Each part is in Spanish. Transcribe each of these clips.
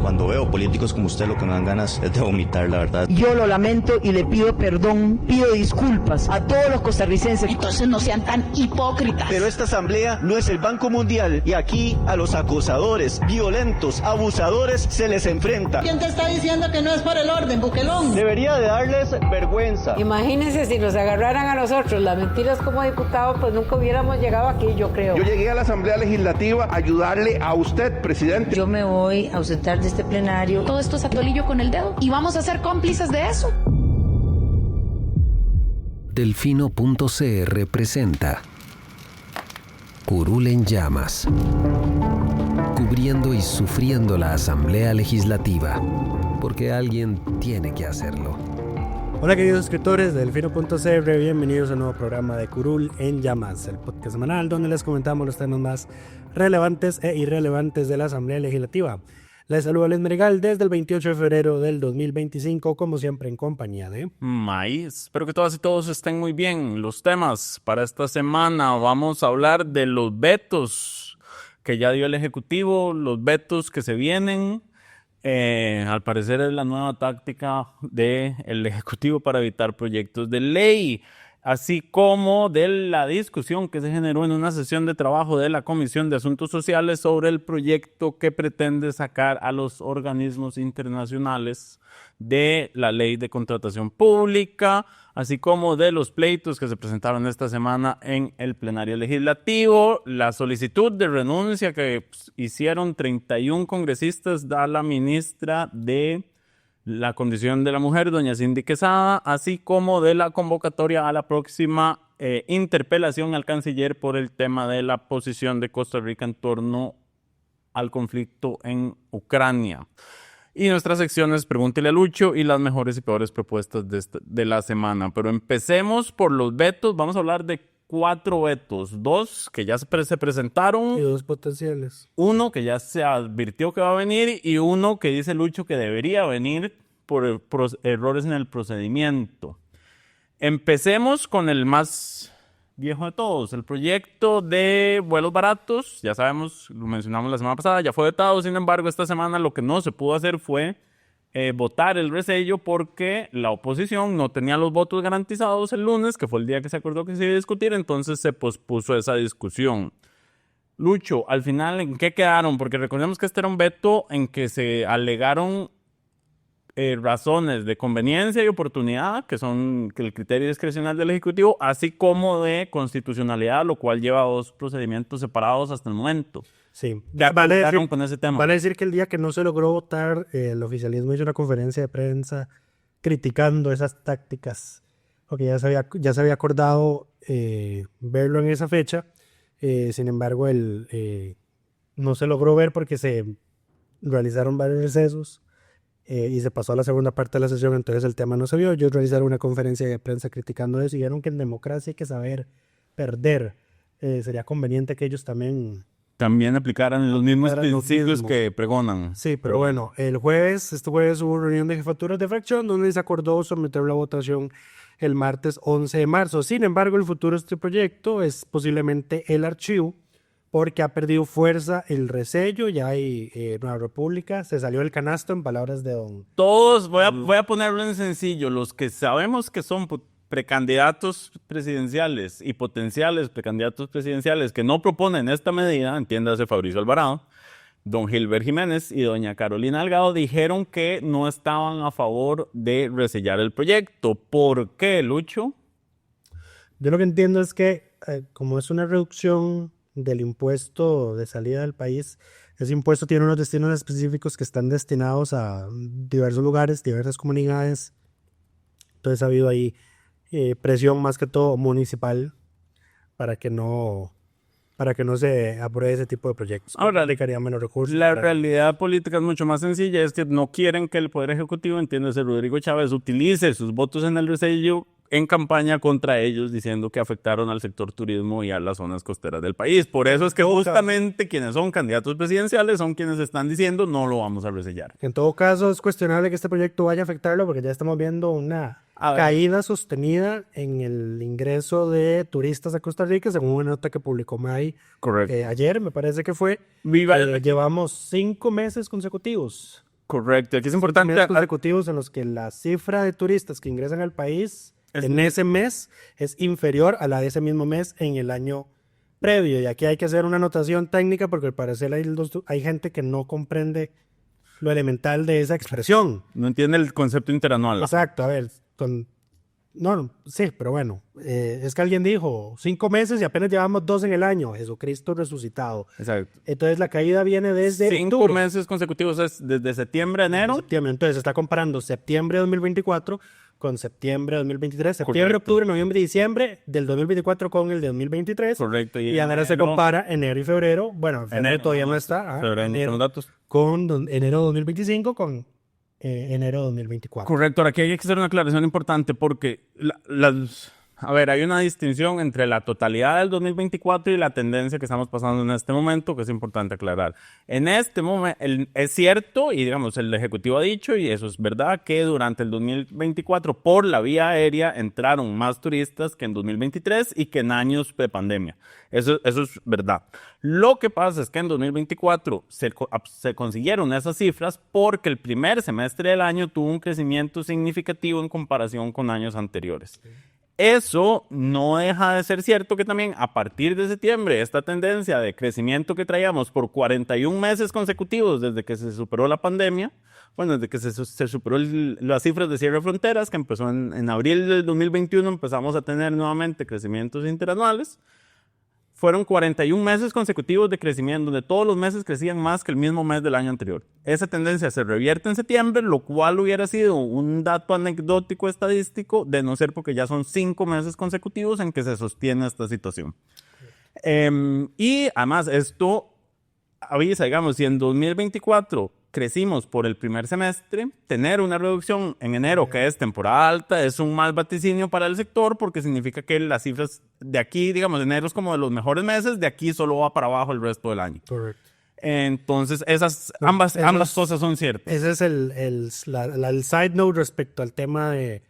Cuando veo políticos como usted, lo que me dan ganas es de vomitar, la verdad. Yo lo lamento y le pido perdón, pido disculpas a todos los costarricenses. Entonces no sean tan hipócritas. Pero esta asamblea no es el Banco Mundial y aquí a los acosadores, violentos, abusadores se les enfrenta. ¿Quién te está diciendo que no es por el orden, Buquelón? Debería de darles vergüenza. Imagínense si nos agarraran a nosotros las mentiras como diputados, pues nunca hubiéramos llegado aquí, yo creo. Yo llegué a la Asamblea Legislativa a ayudarle a usted, presidente. Yo me voy a ausentar de este plenario. Todo esto es atolillo con el dedo y vamos a ser cómplices de eso. Delfino.cr presenta Curul en llamas, cubriendo y sufriendo la Asamblea Legislativa, porque alguien tiene que hacerlo. Hola queridos escritores de Delfino.cr, bienvenidos a un nuevo programa de Curul en llamas, el podcast semanal donde les comentamos los temas más relevantes e irrelevantes de la Asamblea Legislativa. Les saluda Luis Merigal desde el 28 de febrero del 2025, como siempre en compañía de... Espero que todas y todos estén muy bien. Los temas para esta semana, vamos a hablar de los vetos que ya dio el Ejecutivo, los vetos que se vienen. Al parecer es la nueva táctica del Ejecutivo para evitar proyectos de ley, así como de la discusión que se generó en una sesión de trabajo de la Comisión de Asuntos Sociales sobre el proyecto que pretende sacar a los organismos internacionales de la ley de contratación pública, así como de los pleitos que se presentaron esta semana en el plenario legislativo, la solicitud de renuncia que hicieron 31 congresistas a la ministra de la Condición de la Mujer, doña Cindy Quesada, así como de la convocatoria a la próxima interpelación al canciller por el tema de la posición de Costa Rica en torno al conflicto en Ucrania. Y nuestras secciones Pregúntele a Lucho y las mejores y peores propuestas de la semana. Pero empecemos por los vetos. Vamos a hablar de 4 vetos. 2 que ya se presentaron. Y 2 potenciales. 1 que ya se advirtió que va a venir y 1 que dice Lucho que debería venir por errores en el procedimiento. Empecemos con el más viejo de todos, el proyecto de vuelos baratos. Ya sabemos, lo mencionamos la semana pasada, ya fue vetado. Sin embargo, esta semana lo que no se pudo hacer fue votar el resello porque la oposición no tenía los votos garantizados el lunes, que fue el día que se acordó que se iba a discutir, entonces se pospuso esa discusión. Lucho, al final, ¿en qué quedaron? Porque recordemos que este era un veto en que se alegaron razones de conveniencia y oportunidad, que son el criterio discrecional del Ejecutivo, así como de constitucionalidad, lo cual lleva a 2 procedimientos separados hasta el momento. Sí, con ese tema. Van a decir que el día que no se logró votar, el oficialismo hizo una conferencia de prensa criticando esas tácticas, porque ya se había acordado verlo en esa fecha. Sin embargo, no se logró ver porque se realizaron varios recesos y se pasó a la segunda parte de la sesión, entonces el tema no se vio. Ellos realizaron una conferencia de prensa criticando eso y dijeron que en democracia hay que saber perder. Sería conveniente que ellos también aplicaran los mismos principios que pregonan. Sí, pero bueno, este jueves hubo reunión de jefaturas de fracción donde se acordó someter la votación el martes 11 de marzo. Sin embargo, el futuro de este proyecto es posiblemente el archivo, porque ha perdido fuerza el resello. Ya hay Nueva República, se salió del canasto, en palabras de don... Todos, voy a ponerlo en sencillo, los que sabemos que son precandidatos presidenciales y potenciales precandidatos presidenciales que no proponen esta medida, entiéndase Fabricio Alvarado, don Gilbert Jiménez y doña Carolina Delgado, dijeron que no estaban a favor de resellar el proyecto. ¿Por qué, Lucho? Yo lo que entiendo es que como es una reducción del impuesto de salida del país, ese impuesto tiene unos destinos específicos que están destinados a diversos lugares, diversas comunidades. Entonces ha habido ahí presión más que todo municipal para que no se apruebe ese tipo de proyectos. Ahora, dedicaría menos recursos. La realidad política es mucho más sencilla, es que no quieren que el Poder Ejecutivo, entiéndase Rodrigo Chávez, utilice sus votos en el resello en campaña contra ellos, diciendo que afectaron al sector turismo y a las zonas costeras del país. Por eso es que justamente quienes son candidatos presidenciales son quienes están diciendo no lo vamos a resellar. En todo caso, es cuestionable que este proyecto vaya a afectarlo porque ya estamos viendo una caída sostenida en el ingreso de turistas a Costa Rica, según una nota que publicó MAI ayer, me parece que fue. Llevamos 5 meses consecutivos Correcto, aquí es importante... Meses consecutivos en los que la cifra de turistas que ingresan al país en ese mes es inferior a la de ese mismo mes en el año previo. Y aquí hay que hacer una anotación técnica porque al parecer hay gente que no comprende lo elemental de esa expresión. No entiende el concepto interanual. Exacto, a ver, sí, pero bueno, es que alguien dijo 5 meses y apenas llevamos 2 en el año, Jesucristo resucitado. Exacto. Entonces la caída viene desde 5 octubre. meses consecutivos, es desde septiembre a enero. Septiembre. Entonces se está comparando septiembre de 2024 con septiembre de 2023, septiembre, Correcto. octubre, noviembre y diciembre del 2024 con el de 2023. Correcto. Y ahora se compara enero y febrero, bueno, febrero todavía no está, Febrero, enero, los datos. con enero de 2025 con enero de 2024. Correcto, ahora aquí hay que hacer una aclaración importante porque hay una distinción entre la totalidad del 2024 y la tendencia que estamos pasando en este momento, que es importante aclarar. En este momento, es cierto, y digamos, el Ejecutivo ha dicho, y eso es verdad, que durante el 2024 por la vía aérea entraron más turistas que en 2023 y que en años de pandemia. Eso es verdad. Lo que pasa es que en 2024 se consiguieron esas cifras porque el primer semestre del año tuvo un crecimiento significativo en comparación con años anteriores. Eso no deja de ser cierto que también a partir de septiembre esta tendencia de crecimiento que traíamos por 41 meses consecutivos desde que se superó la pandemia, desde que se superó las cifras de cierre de fronteras, que empezó en abril del 2021, empezamos a tener nuevamente crecimientos interanuales. Fueron 41 meses consecutivos de crecimiento, donde todos los meses crecían más que el mismo mes del año anterior. Esa tendencia se revierte en septiembre, lo cual hubiera sido un dato anecdótico estadístico, de no ser porque ya son 5 meses consecutivos en que se sostiene esta situación. Y además esto avisa, digamos, si en 2024 crecimos por el primer semestre, tener una reducción en enero, que es temporada alta, es un mal vaticinio para el sector porque significa que las cifras de aquí, digamos, enero es como de los mejores meses, de aquí solo va para abajo el resto del año. Correcto. Entonces, ambas cosas son ciertas. Ese es el side note respecto al tema de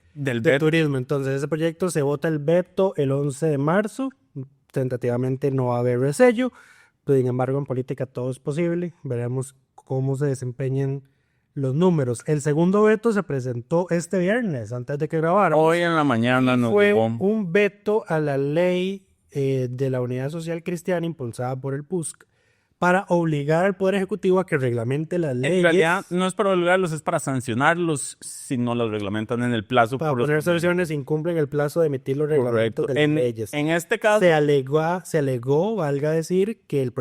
turismo. Entonces, ese proyecto se vota el veto el 11 de marzo. Tentativamente no va a haber resello. Pero, sin embargo, en política todo es posible. Veremos cómo se desempeñan los números. El segundo veto se presentó este viernes, antes de que grabáramos. Hoy en la mañana no fue un veto a la ley de la Unidad Social Cristiana impulsada por el PUSC para obligar al Poder Ejecutivo a que reglamente las leyes. En realidad no es para obligarlos, es para sancionarlos si no los reglamentan en el plazo. Para poner sanciones si incumplen el plazo de emitir los reglamentos de las leyes. En este caso se alegó, valga decir, que el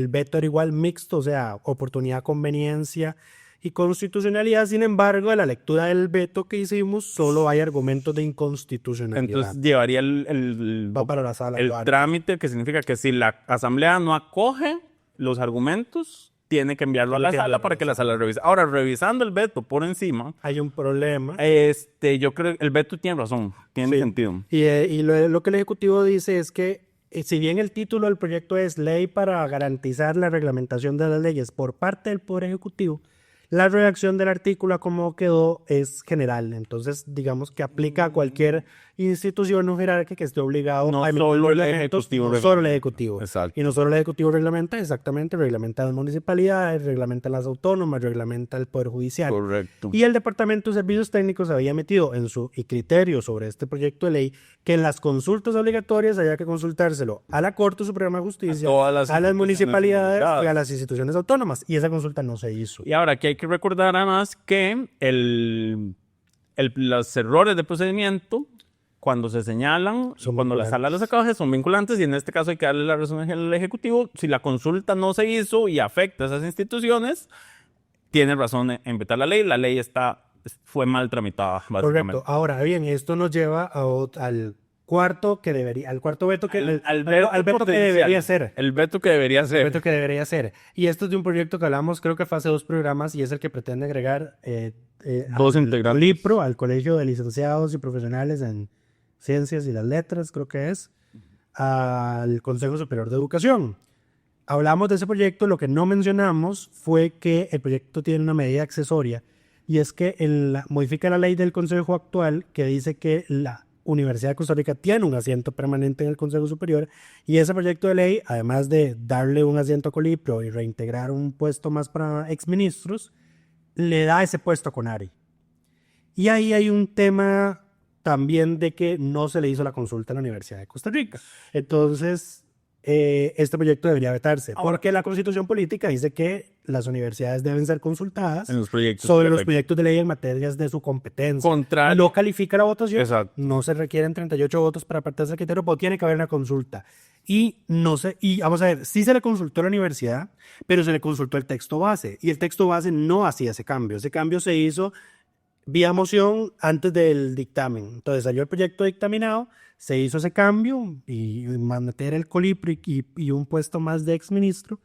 veto era igual mixto, o sea, oportunidad, conveniencia y constitucionalidad. Sin embargo, en la lectura del veto que hicimos, solo hay argumentos de inconstitucionalidad. Entonces llevaría va para la sala, el trámite, que significa que si la Asamblea no acoge los argumentos, tiene que enviarlo a la sala para que la sala revise. Ahora, revisando el veto por encima, hay un problema. Yo creo que el veto tiene razón, tiene sentido. Y lo que el Ejecutivo dice es que si bien el título del proyecto es Ley para garantizar la reglamentación de las leyes por parte del Poder Ejecutivo, la redacción del artículo como quedó es general. Entonces, digamos que aplica a cualquier institución no jerárquica que esté obligado no a emitir solo el reglamentos, Ejecutivo. no solo el Ejecutivo. Exacto. Y no solo el Ejecutivo reglamenta, reglamenta las municipalidades, reglamenta las autónomas, reglamenta el Poder Judicial. Correcto. Y el Departamento de Servicios Técnicos había metido en su criterio sobre este proyecto de ley que en las consultas obligatorias había que consultárselo a la Corte Suprema de Justicia, a las municipalidades y a las instituciones autónomas. Y esa consulta no se hizo. Y ahora aquí hay que recordar además que los errores de procedimiento, cuando se señalan, cuando la sala los acoge, son vinculantes, y en este caso hay que darle la razón al Ejecutivo. Si la consulta no se hizo y afecta a esas instituciones, tiene razón en vetar la ley. La ley fue mal tramitada, básicamente. Correcto. Ahora bien, esto nos lleva al cuarto veto que debería ser. El veto que debería ser. El veto que debería ser. Y esto es de un proyecto que hablamos, creo que fue hace 2 programas, y es el que pretende agregar dos integrantes. LIPRO, al Colegio de Licenciados y Profesionales en Ciencias y las Letras, creo que es, al Consejo Superior de Educación. Hablamos de ese proyecto, lo que no mencionamos fue que el proyecto tiene una medida accesoria, y es que modifica la ley del Consejo actual que dice que la Universidad de Costa Rica tiene un asiento permanente en el Consejo Superior, y ese proyecto de ley, además de darle un asiento a Colipro y reintegrar un puesto más para exministros, le da ese puesto a Conari. Y ahí hay un tema también de que no se le hizo la consulta a la Universidad de Costa Rica. Entonces, este proyecto debería vetarse, porque la Constitución Política dice que las universidades deben ser consultadas En los proyectos, sobre los correcto. proyectos de ley en materias de su competencia. Contrario. No califica la votación, Exacto. no se requieren 38 votos para apartarse del criterio, pero tiene que haber una consulta. Y no sé, y vamos a ver, sí se le consultó a la universidad, pero se le consultó el texto base, y el texto base no hacía ese cambio. Ese cambio se hizo vía moción antes del dictamen. Entonces salió el proyecto dictaminado, se hizo ese cambio y meter el colipri y un puesto más de exministro,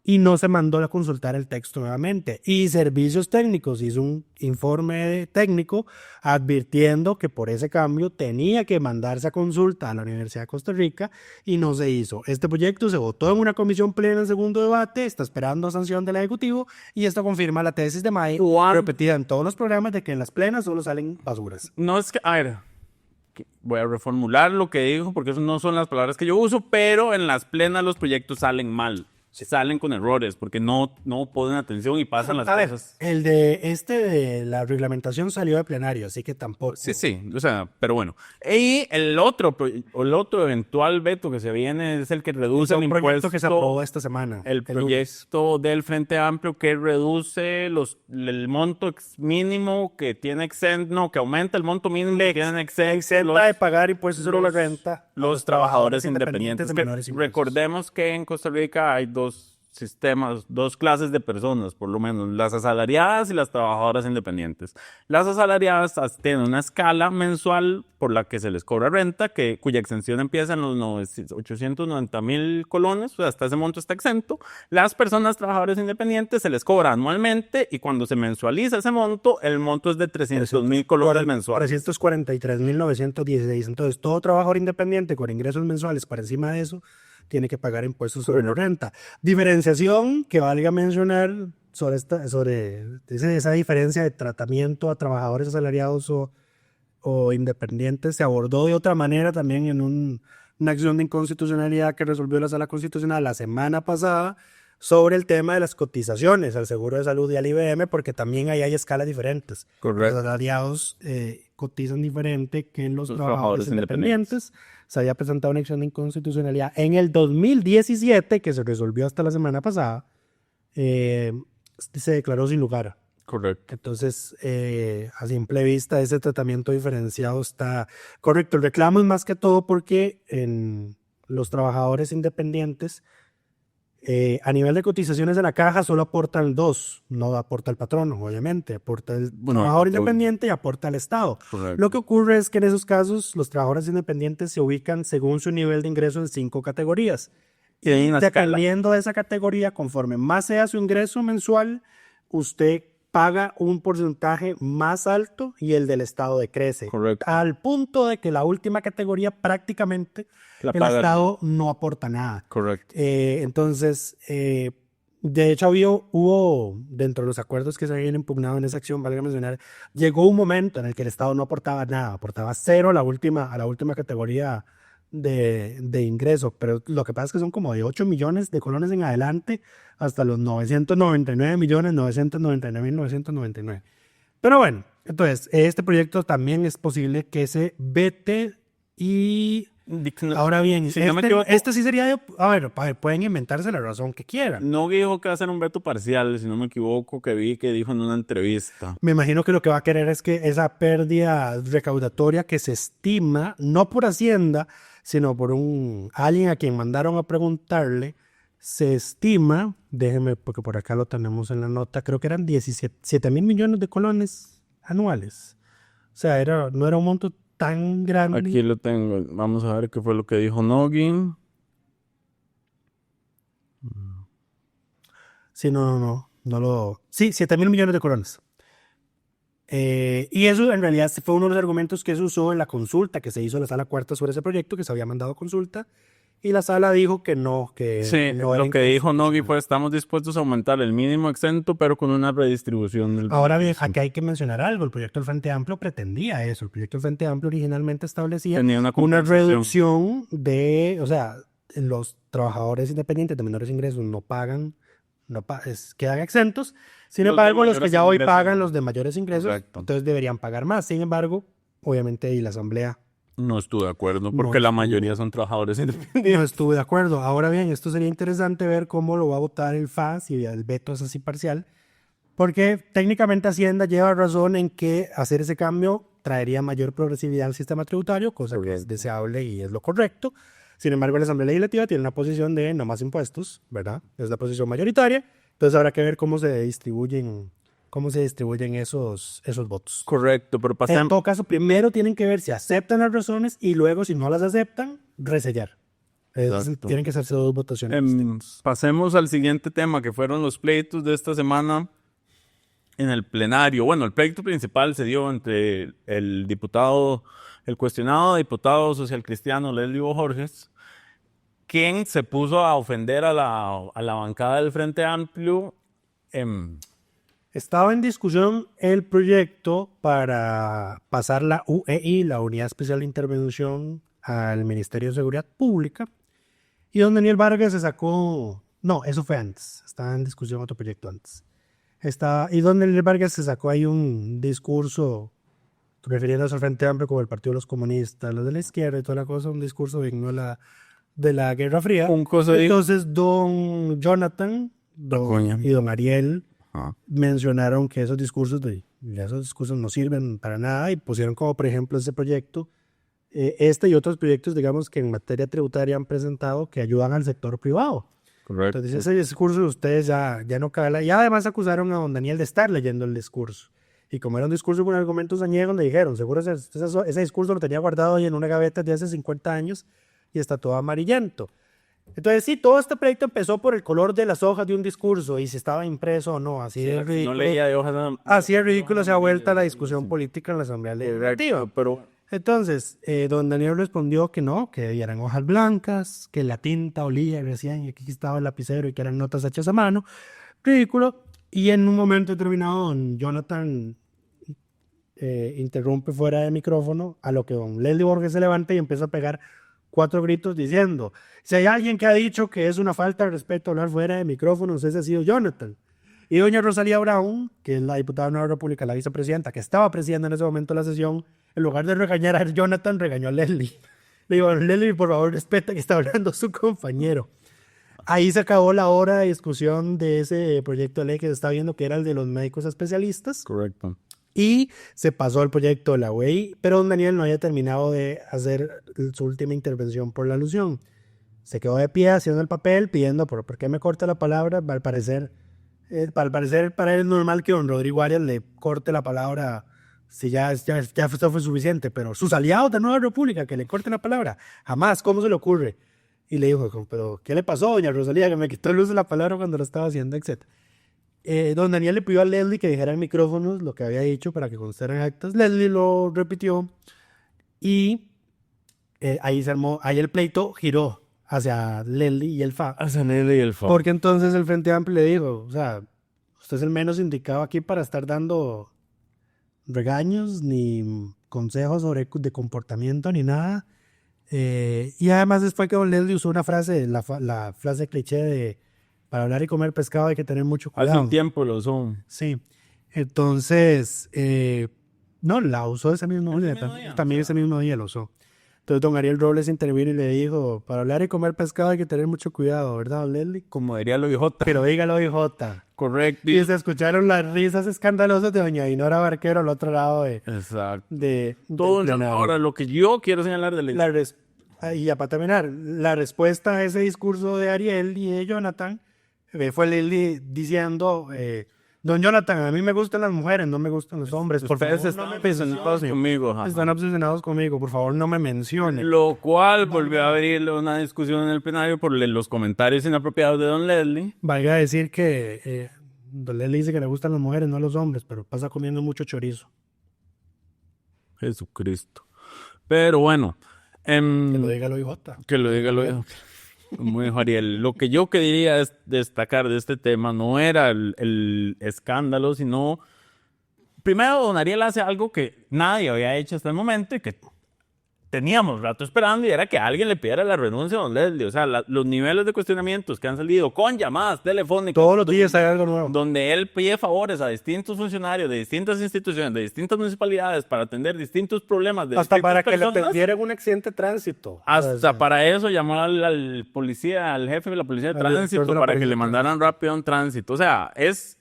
y no se mandó a consultar el texto nuevamente. Y Servicios Técnicos hizo un informe técnico advirtiendo que por ese cambio tenía que mandarse a consulta a la Universidad de Costa Rica y no se hizo. Este proyecto se votó en una comisión plena en segundo debate, está esperando sanción del Ejecutivo y esto confirma la tesis de May, repetida en todos los programas, de que en las plenas solo salen basuras. No es que, a ver, voy a reformular lo que dijo porque eso no son las palabras que yo uso, pero en las plenas los proyectos salen mal. Salen con errores porque no ponen atención y pasan las cosas. El de la reglamentación salió de plenario, así que tampoco. Sí, o sea, pero bueno. Y el otro eventual veto que se viene es el que reduce el un proyecto impuesto que se aprobó esta semana. El proyecto del Frente Amplio que reduce el monto mínimo que tiene exento, no, que aumenta el monto mínimo que tienen exento de pagar impuestos sobre la renta los trabajadores independientes. de menores ingresos. Recordemos que en Costa Rica hay dos sistemas, dos clases de personas, por lo menos, las asalariadas y las trabajadoras independientes. Las asalariadas tienen una escala mensual por la que se les cobra renta, cuya exención empieza en los 890,000 colones, o sea, hasta ese monto está exento. Las personas trabajadoras independientes se les cobra anualmente y cuando se mensualiza ese monto, el monto es de 300,000 colones mensuales. 343,916. Entonces, todo trabajador independiente con ingresos mensuales por encima de eso tiene que pagar impuestos sobre la renta. Diferenciación que valga mencionar sobre esa diferencia de tratamiento a trabajadores asalariados o independientes se abordó de otra manera también en una acción de inconstitucionalidad que resolvió la Sala Constitucional la semana pasada sobre el tema de las cotizaciones al Seguro de Salud y al IBM, porque también ahí hay escalas diferentes. Correcto. Los asalariados cotizan diferente que los trabajadores independientes. Se había presentado una acción de inconstitucionalidad en el 2017, que se resolvió hasta la semana pasada, se declaró sin lugar. Correcto. Entonces, a simple vista, ese tratamiento diferenciado está correcto. El reclamo es más que todo porque en los trabajadores independientes, a nivel de cotizaciones de la caja, solo aportan dos, no aporta el patrono, obviamente, aporta el trabajador independiente y aporta el Estado. Correcto. Lo que ocurre es que en esos casos, los trabajadores independientes se ubican según su nivel de ingreso en 5 categorías. Y ahí Dependiendo de esa categoría, conforme más sea su ingreso mensual, usted paga un porcentaje más alto y el del Estado decrece. Correcto. Al punto de que la última categoría prácticamente el Estado no aporta nada. Correcto. Entonces, de hecho, hubo dentro de los acuerdos que se habían impugnado en esa acción, valga mencionar, llegó un momento en el que el Estado no aportaba nada, aportaba cero a la última categoría de ingreso, pero lo que pasa es que son como de 8 millones de colones en adelante hasta los 999,999,999. Pero bueno, entonces, este proyecto también es posible que se vete y... Ahora bien, este sí sería... A ver, pueden inventarse la razón que quieran. No dijo que va a ser un veto parcial, si no me equivoco, que dijo en una entrevista. Me imagino que lo que va a querer es que esa pérdida recaudatoria que se estima, no por Hacienda, sino por alguien a quien mandaron a preguntarle, se estima, déjeme, porque por acá lo tenemos en la nota, creo que eran 17,000 millones de colones anuales. O sea, no era un monto tan grande. Aquí lo tengo. Vamos a ver qué fue lo que dijo Noguin. Sí, no lo... Sí, 7,000 millones de colones. Y eso en realidad fue uno de los argumentos que se usó en la consulta que se hizo en la Sala Cuarta sobre ese proyecto, que se había mandado a consulta, y la Sala dijo que no, que sí, no lo que dijo Nogui fue: estamos dispuestos a aumentar el mínimo exento, pero con una redistribución del... Ahora bien, aquí hay que mencionar algo. El proyecto del Frente Amplio pretendía eso. El proyecto del Frente Amplio originalmente establecía una reducción de... O sea, los trabajadores independientes de menores ingresos no pagan quedan exentos. Sin Los embargo, de los que mayores ya hoy ingresos. pagan, los de mayores ingresos, Correcto. entonces deberían pagar más. Sin embargo, obviamente ahí la Asamblea No estuve de acuerdo porque la mayoría son trabajadores independientes. no estuvo de acuerdo. Ahora bien, esto sería interesante ver cómo lo va a votar el FA, si el veto es así parcial, porque técnicamente Hacienda lleva razón en que hacer ese cambio traería mayor progresividad al sistema tributario, cosa que es deseable y es lo correcto. Sin embargo, la Asamblea Legislativa tiene una posición de no más impuestos, ¿verdad? Es la posición mayoritaria. Entonces habrá que ver cómo se distribuyen esos votos. Correcto, pero En pasemos. todo caso, primero tienen que ver si aceptan las razones y luego, si no las aceptan, resellar. Tienen que hacerse 2 votaciones. Pasemos al siguiente tema, que fueron los pleitos de esta semana en el plenario. Bueno, el pleito principal se dio entre el cuestionado diputado social cristiano Leslie Bojorges, quien se puso a ofender a la bancada del Frente Amplio. Estaba en discusión el proyecto para pasar la UEI, la Unidad Especial de Intervención, al Ministerio de Seguridad Pública. Y don Daniel Vargas se sacó... No, eso fue antes. Estaba en discusión otro proyecto antes. Y don Daniel Vargas se sacó ahí un discurso refiriéndose al Frente Amplio como el Partido de los Comunistas, los de la izquierda y toda la cosa, un discurso digno de la Guerra Fría. Entonces don Jonathan y don Ariel mencionaron que esos discursos no sirven para nada y pusieron como por ejemplo ese proyecto, y otros proyectos, digamos, que en materia tributaria han presentado que ayudan al sector privado. Correcto. Entonces ese discurso de ustedes ya no cabe. Y además acusaron a don Daniel de estar leyendo el discurso. Y como era un discurso con argumentos añejos, le dijeron, seguro ese discurso lo tenía guardado ahí en una gaveta de hace 50 años y está todo amarillento. Entonces sí, todo este proyecto empezó por el color de las hojas de un discurso y si estaba impreso o no. Así de ridículo. No leía de hojas. Así de ridículo se ha vuelto la discusión política en la Asamblea Legislativa. Pero Entonces, don Daniel respondió que no, que eran hojas blancas, que la tinta olía recién y aquí estaba el lapicero y que eran notas hechas a mano. Ridículo. Y en un momento determinado, don Jonathan interrumpe fuera de micrófono, a lo que don Leslie Borges se levanta y empieza a pegar 4 gritos diciendo: si hay alguien que ha dicho que es una falta de respeto hablar fuera de micrófono, ese ha sido Jonathan. Y doña Rosalía Brown, que es la diputada de Nueva República, la vicepresidenta, que estaba presidiendo en ese momento la sesión, en lugar de regañar a Jonathan, regañó a Leslie. Le digo: Leslie, por favor, respeta que está hablando su compañero. Ahí se acabó la hora de discusión de ese proyecto de ley que se está viendo, que era el de los médicos especialistas. correcto. Y se pasó al proyecto de la UEI, pero don Daniel no había terminado de hacer su última intervención por la alusión. Se quedó de pie haciendo el papel, pidiendo: ¿por qué me corta la palabra? Al parecer, para él es normal que don Rodrigo Arias le corte la palabra si ya esto fue suficiente, pero sus aliados de Nueva República que le corten la palabra, jamás, ¿cómo se le ocurre? Y le dijo: ¿pero qué le pasó, doña Rosalía, que me quitó el uso de la palabra cuando lo estaba haciendo, etcétera? Don Daniel le pidió a Leslie que dijera en micrófonos lo que había dicho para que constaran actas. Leslie lo repitió y ahí el pleito giró hacia Leslie y el FA. Hacia Leslie y el FA. Porque entonces el Frente Amplio le dijo: o sea, usted es el menos indicado aquí para estar dando regaños ni consejos de comportamiento ni nada. Y además después que don Leslie usó una frase, la frase cliché de: para hablar y comer pescado hay que tener mucho cuidado. Hace un tiempo lo son. Sí. Entonces, no, la usó ese mismo día. También ese mismo día lo usó. Entonces don Ariel Robles intervino y le dijo: para hablar y comer pescado hay que tener mucho cuidado, ¿verdad, don Leslie? Como diría el OIJ. Pero dígalo, OIJ. Correcto. Y se escucharon las risas escandalosas de doña Dinora Barquero al otro lado Exacto. todo ahora, lo que yo quiero señalar de y ya para terminar, la respuesta a ese discurso de Ariel y de Jonathan fue Leslie diciendo: don Jonathan, a mí me gustan las mujeres, no me gustan los hombres. Por favor, están obsesionados conmigo. Ajá. Están obsesionados conmigo, por favor, no me mencionen. Lo cual volvió a abrir una discusión en el plenario por los comentarios inapropiados de don Leslie. Valga decir que don Leslie dice que le gustan las mujeres, no los hombres, pero pasa comiendo mucho chorizo. Jesucristo. Pero bueno. Que lo diga el OIJ. Que lo diga el OIJ. Muy bien, Ariel. Lo que yo quería destacar de este tema no era el escándalo, sino primero don Ariel hace algo que nadie había hecho hasta el momento y que teníamos rato esperando y era que alguien le pidiera la renuncia a don Leslie. O sea, los niveles de cuestionamientos que han salido con llamadas telefónicas. Todos los días hay algo nuevo. Donde él pide favores a distintos funcionarios de distintas instituciones, de distintas municipalidades para atender distintos problemas de Hasta para distintas que le personas. pidieran un accidente de tránsito. Hasta para eso llamó al policía, al jefe de la policía de tránsito, para que le mandaran rápido un tránsito. O sea, es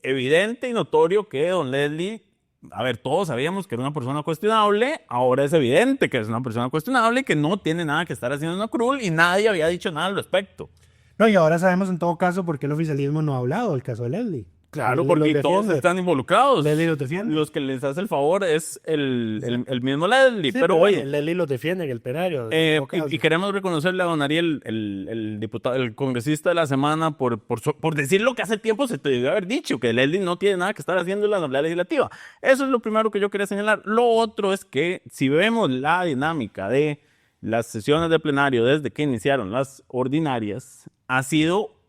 evidente y notorio que don Leslie, a ver, todos sabíamos que era una persona cuestionable, ahora es evidente que es una persona cuestionable, que no tiene nada que estar haciendo en una curul y nadie había dicho nada al respecto. No, y ahora sabemos en todo caso por qué el oficialismo no ha hablado del caso de Leslie. Claro, Leslie porque los todos defiende. están involucrados. Leslie los defiende. Los que les hace el favor es el mismo Leslie. Sí, pero oye, Leslie los defiende en el plenario. y queremos reconocerle a don Ariel, el diputado, el congresista de la semana, por decir lo que hace tiempo se te debió haber dicho, que Leslie no tiene nada que estar haciendo en la Asamblea Legislativa. Eso es lo primero que yo quería señalar. Lo otro es que si vemos la dinámica de las sesiones de plenario desde que iniciaron las ordinarias, ha sido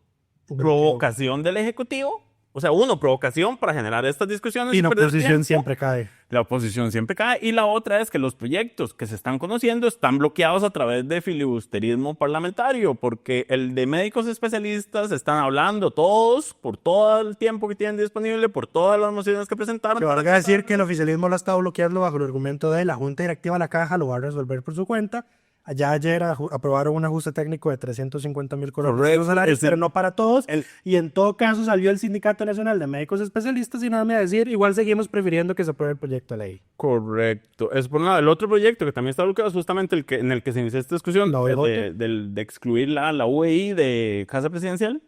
provocación del Ejecutivo. O sea, provocación para generar estas discusiones. Y la perder oposición tiempo. siempre cae. La oposición siempre cae. Y la otra es que los proyectos que se están conociendo están bloqueados a través de filibusterismo parlamentario, porque el de médicos especialistas están hablando todos, por todo el tiempo que tienen disponible, por todas las mociones que presentaron. Se van a decir que el oficialismo lo ha estado bloqueando bajo el argumento de la Junta Directiva de la Caja lo va a resolver por su cuenta. Ya ayer aprobaron un ajuste técnico de 350,000 colones salarios, pero no para todos. Y en todo caso salió el Sindicato Nacional de Médicos Especialistas y nada me a decir, igual seguimos prefiriendo que se apruebe el proyecto de ley. Correcto. Es por nada. El otro proyecto que también está bloqueado es justamente en el que se inició esta discusión de excluir la UEI de Casa Presidencial.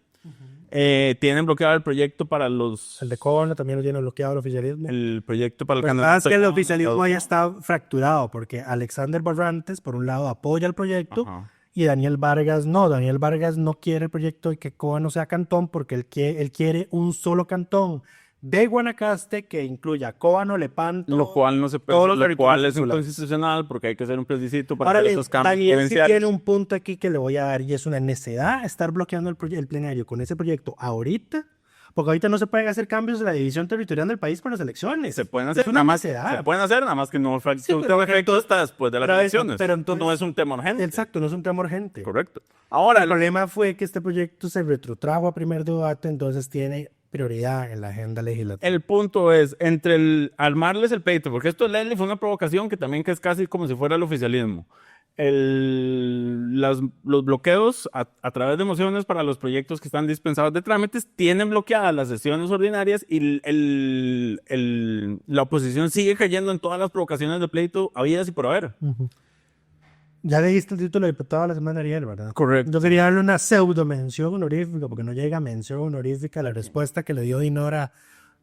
Tienen bloqueado el proyecto para los... El de Cobana también lo tiene bloqueado el oficialismo. El proyecto para el candidato. Es que el oficialismo ya está fracturado porque Alexander Barrantes, por un lado, apoya el proyecto y Daniel Vargas no. Daniel Vargas no quiere el proyecto y que Cobano sea cantón porque él quiere un solo cantón de Guanacaste que incluya Cobano, Lepanto, lo cual no se puede, lo cual es inconstitucional porque hay que hacer un plebiscito para hacer esos cambios. Ahora, sí tiene un punto aquí que le voy a dar y es una necedad estar bloqueando el plenario con ese proyecto ahorita, porque ahorita no se pueden hacer cambios en la división territorial del país con las elecciones. Se pueden hacer, nada más. Se pueden hacer, nada más que no efecto hasta después de las elecciones. Pero entonces, no es un tema urgente. Exacto, no es un tema urgente. Correcto. Ahora, el problema fue que este proyecto se retrotrajo a primer debate, entonces tiene prioridad en la agenda legislativa. El punto es, entre armarles el peito, porque esto de Leslie fue una provocación que también que es casi como si fuera el oficialismo. Los bloqueos a través de mociones para los proyectos que están dispensados de trámites tienen bloqueadas las sesiones ordinarias y la oposición sigue cayendo en todas las provocaciones de pleito habidas y por haber. Ya leíste el título de diputado la semana ayer, ¿verdad? Correcto. Yo quería darle una pseudo mención honorífica, porque no llega mención honorífica a la respuesta que le dio Dinora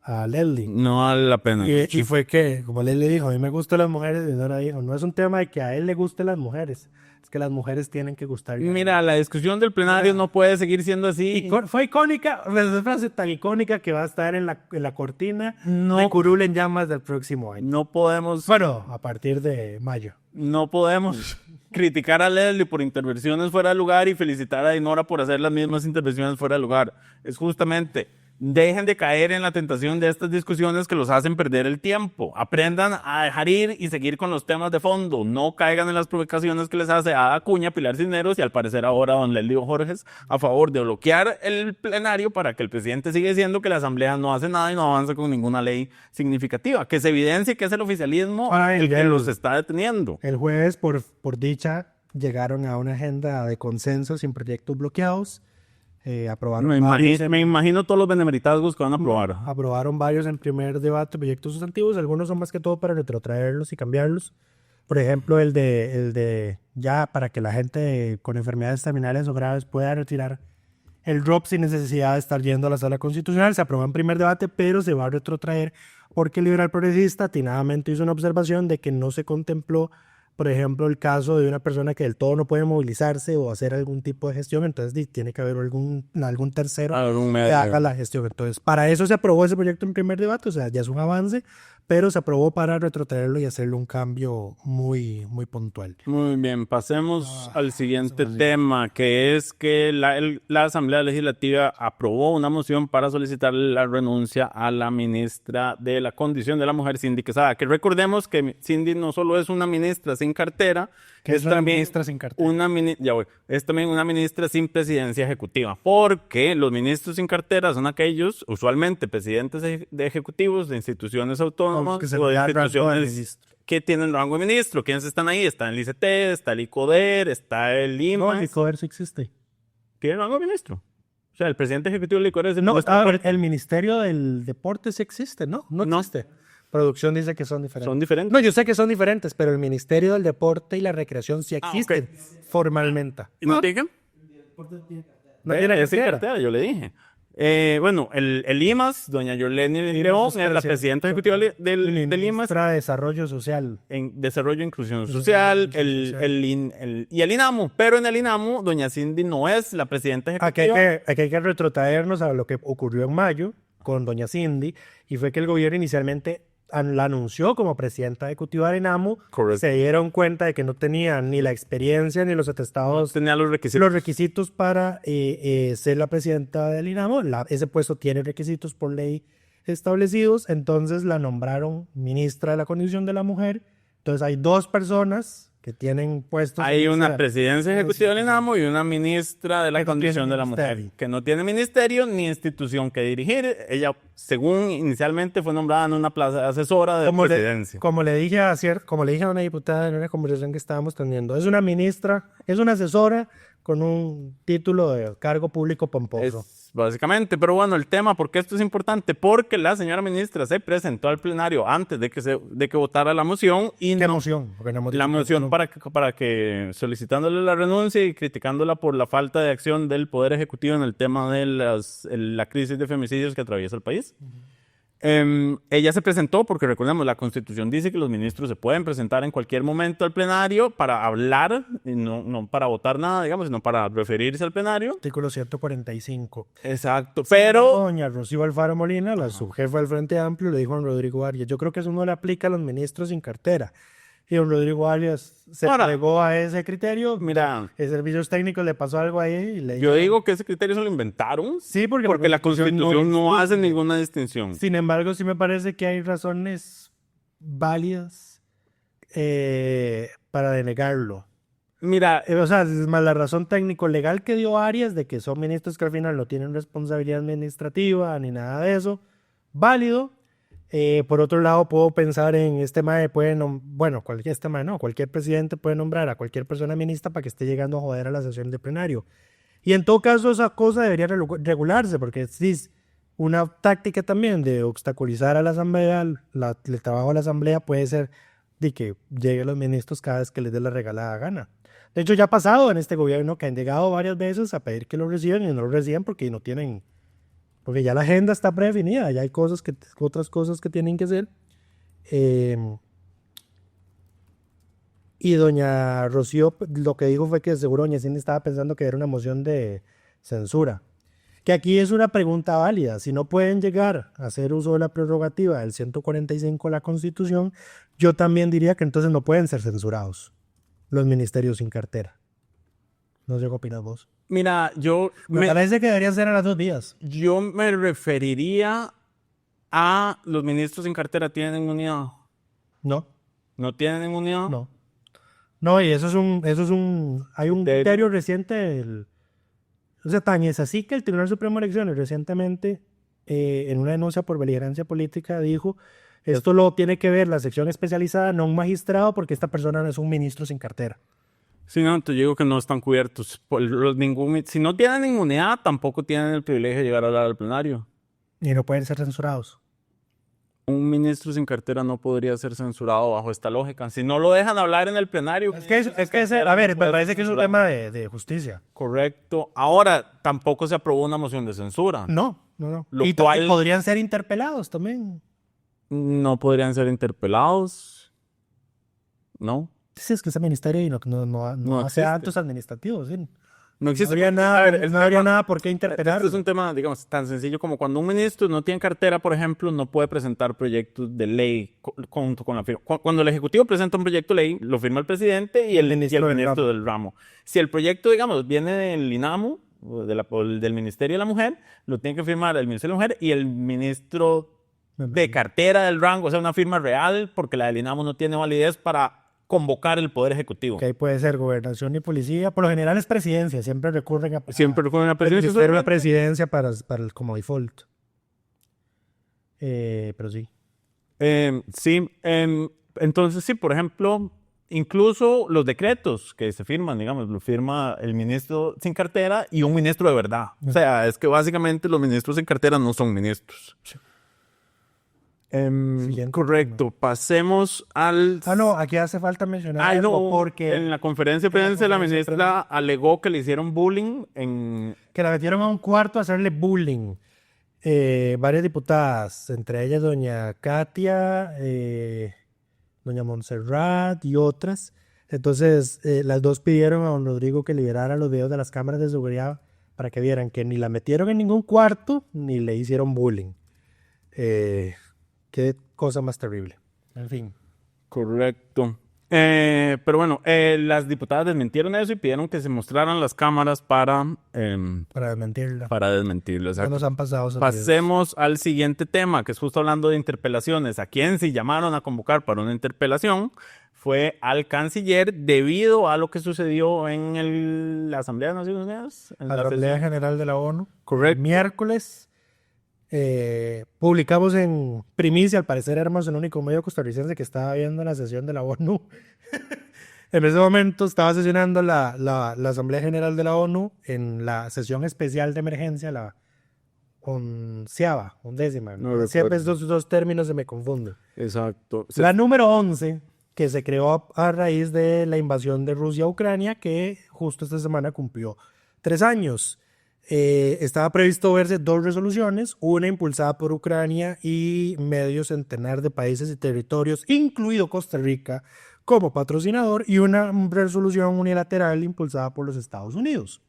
a Leslie. No vale la pena. Y fue que, como Leslie dijo, a mí me gustan las mujeres, Dinora dijo, no es un tema de que a él le gusten las mujeres, es que las mujeres tienen que gustar. Mira, la discusión del plenario no puede seguir siendo así. Fue icónica, una frase tan icónica que va a estar en la cortina de Curul en Llamas del próximo año. No podemos... Bueno, a partir de mayo. No podemos criticar a Leslie por intervenciones fuera de lugar y felicitar a Dinora por hacer las mismas intervenciones fuera de lugar. Es justamente, dejen de caer en la tentación de estas discusiones que los hacen perder el tiempo. Aprendan a dejar ir y seguir con los temas de fondo. No caigan en las provocaciones que les hace Ada Acuña, Pilar Cisneros y al parecer ahora don Leslie Borges a favor de bloquear el plenario para que el presidente siga diciendo que la Asamblea no hace nada y no avanza con ninguna ley significativa. Que se evidencie que es el oficialismo el que los está deteniendo. El jueves, por dicha, llegaron a una agenda de consenso sin proyectos bloqueados. Aprobaron me imagino todos los benemeritazgos que van a aprobar. Aprobaron varios en primer debate, proyectos sustantivos, algunos son más que todo para retrotraerlos y cambiarlos. Por ejemplo, el de ya para que la gente con enfermedades terminales o graves pueda retirar el drop sin necesidad de estar yendo a la sala constitucional. Se aprobó en primer debate, pero se va a retrotraer porque el liberal progresista atinadamente hizo una observación de que no se contempló, por ejemplo, el caso de una persona que del todo no puede movilizarse o hacer algún tipo de gestión, entonces tiene que haber algún tercero que haga la gestión. Entonces, para eso se aprobó ese proyecto en primer debate, o sea, ya es un avance, pero se aprobó para retrotraerlo y hacerle un cambio muy, muy puntual. Muy bien, pasemos al siguiente tema, que es que la Asamblea Legislativa aprobó una moción para solicitar la renuncia a la ministra de la Condición de la Mujer, Cindy Quesada, que recordemos que Cindy no solo es una ministra sin sin cartera. Que es una ministra sin cartera. Es también una ministra sin presidencia ejecutiva, porque los ministros sin cartera son aquellos, usualmente presidentes de ejecutivos de instituciones autónomas o de instituciones que tienen rango de ministro. ¿Quiénes están ahí? Está el ICT, está el ICODER, está el IMAS. No, el ICODER sí existe. ¿Tiene rango de ministro? O sea, el presidente ejecutivo del ICODER es el No, el Ministerio del Deporte sí existe, ¿no? No existe. Producción dice que son diferentes. ¿Son diferentes? No, yo sé que son diferentes, pero el Ministerio del Deporte y la Recreación sí existen formalmente. ¿Y no tienen? No tiene cartera, yo le dije. Bueno, el IMAS, doña Yoleni León, es la presidenta ejecutiva del IMAS. Ministra de Desarrollo Social. En Desarrollo e Inclusión Social, y el INAMU. Pero en el INAMU, doña Cindy no es la presidenta ejecutiva. Aquí hay que retrotraernos a lo que ocurrió en mayo con doña Cindy, y fue que el gobierno inicialmente la anunció como presidenta ejecutiva del INAMU. Correcto. Se dieron cuenta de que no tenía ni la experiencia ni los atestados, tenía los requisitos para ser la presidenta del INAMU. Ese puesto tiene requisitos por ley establecidos, entonces la nombraron ministra de la Condición de la Mujer. Entonces hay dos personas que tienen puestos. Hay una presidencia ejecutiva del INAMU y una ministra de la Condición de la Mujer, que no tiene ministerio ni institución que dirigir. Ella, según inicialmente, fue nombrada en una plaza asesora de presidencia. Como le dije a una diputada en una conversación que estábamos teniendo, es una ministra, es una asesora con un título de cargo público pomposo. Básicamente, pero bueno, el tema, ¿por qué esto es importante? Porque la señora ministra se presentó al plenario antes de que votara la moción. Y ¿Qué moción? La moción para que solicitándole la renuncia y criticándola por la falta de acción del Poder Ejecutivo en el tema de la crisis de femicidios que atraviesa el país. Ella se presentó porque, recordemos, la Constitución dice que los ministros se pueden presentar en cualquier momento al plenario para hablar, y no para votar nada, digamos, sino para referirse al plenario. Artículo 145. Exacto, pero... Doña Rocío Alfaro Molina, la subjefa del Frente Amplio, le dijo a don Rodrigo Arias, yo creo que eso no le aplica a los ministros sin cartera. Y don Rodrigo Arias se plegó a ese criterio. Mira, el servicios técnicos le pasó algo ahí. Y yo digo que ese criterio se lo inventaron. Sí, porque la Constitución no hace ninguna distinción. Sin embargo, sí me parece que hay razones válidas para denegarlo. Mira, o sea, es más la razón técnico-legal que dio Arias de que son ministros que al final no tienen responsabilidad administrativa ni nada de eso, válido. Por otro lado, puedo pensar en cualquier presidente puede nombrar a cualquier persona ministra para que esté llegando a joder a la sesión de plenario. Y en todo caso, esa cosa debería regularse, porque es una táctica también de obstaculizar a la asamblea, el trabajo de la asamblea puede ser de que lleguen los ministros cada vez que les dé la regalada gana. De hecho, ya ha pasado en este gobierno que han llegado varias veces a pedir que lo reciban y no lo reciben porque no tienen... Porque ya la agenda está predefinida, ya hay otras cosas que tienen que hacer. Y doña Rocío lo que dijo fue que seguro doña Cindy estaba pensando que era una moción de censura. Que aquí es una pregunta válida. Si no pueden llegar a hacer uso de la prerrogativa del 145 de la Constitución, yo también diría que entonces no pueden ser censurados los ministerios sin cartera. No sé qué opinas vos. Mira, me parece que deberían ser a las 2 vías. Yo me referiría a los ministros sin cartera. ¿Tienen inmunidad? No. ¿No tienen inmunidad? No. No, y hay un criterio reciente o sea, tan es así que el Tribunal Supremo de Elecciones recientemente, en una denuncia por beligerancia política, dijo, esto lo tiene que ver la sección especializada, no un magistrado, porque esta persona no es un ministro sin cartera. Sí, no, entonces yo digo que no están cubiertos. Si no tienen inmunidad, tampoco tienen el privilegio de llegar a hablar al plenario. Y no pueden ser censurados. Un ministro sin cartera no podría ser censurado bajo esta lógica. Si no lo dejan hablar en el plenario... me parece que es un tema de justicia. Correcto. Ahora, tampoco se aprobó una moción de censura. No. Y podrían ser interpelados también. No podrían ser interpelados. No. Sí, es que ese ministerio no hace actos administrativos. ¿sí? No existe. No habría nada por qué interpelar. Esto es un tema, digamos, tan sencillo como cuando un ministro no tiene cartera, por ejemplo, no puede presentar proyectos de ley junto con la firma. Cuando el Ejecutivo presenta un proyecto de ley, lo firma el presidente y el ministro del ramo. Si el proyecto, digamos, viene del INAMU, del Ministerio de la Mujer, lo tiene que firmar el Ministerio de la Mujer y el ministro de cartera del rango, o sea, una firma real, porque la del INAMU no tiene validez para convocar el Poder Ejecutivo. Que ahí puede ser gobernación y policía. Por lo general es presidencia. Siempre recurren a la presidencia. la presidencia como default. Pero sí. Sí, entonces sí, por ejemplo, incluso los decretos que se firman, digamos, lo firma el ministro sin cartera y un ministro de verdad. O sea, es que básicamente los ministros sin cartera no son ministros. Correcto, pasemos al... no, aquí hace falta mencionar algo porque... En la conferencia de prensa la ministra alegó que le hicieron bullying en... Que la metieron a un cuarto a hacerle bullying. Varias diputadas, entre ellas doña Katia, doña Montserrat y otras. Entonces, las dos pidieron a don Rodrigo que liberara los videos de las cámaras de seguridad para que vieran que ni la metieron en ningún cuarto ni le hicieron bullying. Qué cosa más terrible. En fin. Correcto. Pero bueno, las diputadas desmintieron eso y pidieron que se mostraran las cámaras para desmentirla. Para desmentirlo, exacto. Nos han pasado esos Pasemos al siguiente tema, que es justo hablando de interpelaciones. A quien sí llamaron a convocar para una interpelación fue al canciller debido a lo que sucedió en la Asamblea de Naciones Unidas. La Asamblea General de la ONU. Correcto. Miércoles. Publicamos en primicia, al parecer éramos el único medio costarricense que estaba viendo la sesión de la ONU. En ese momento estaba sesionando la Asamblea General de la ONU en la sesión especial de emergencia, la undécima. Siempre esos dos términos se me confunden. Exacto. La número 11, que se creó a raíz de la invasión de Rusia a Ucrania, que justo esta semana cumplió 3 años. Estaba previsto verse 2 resoluciones, una impulsada por Ucrania y medio centenar de países y territorios, incluido Costa Rica, como patrocinador, y una resolución unilateral impulsada por los Estados Unidos.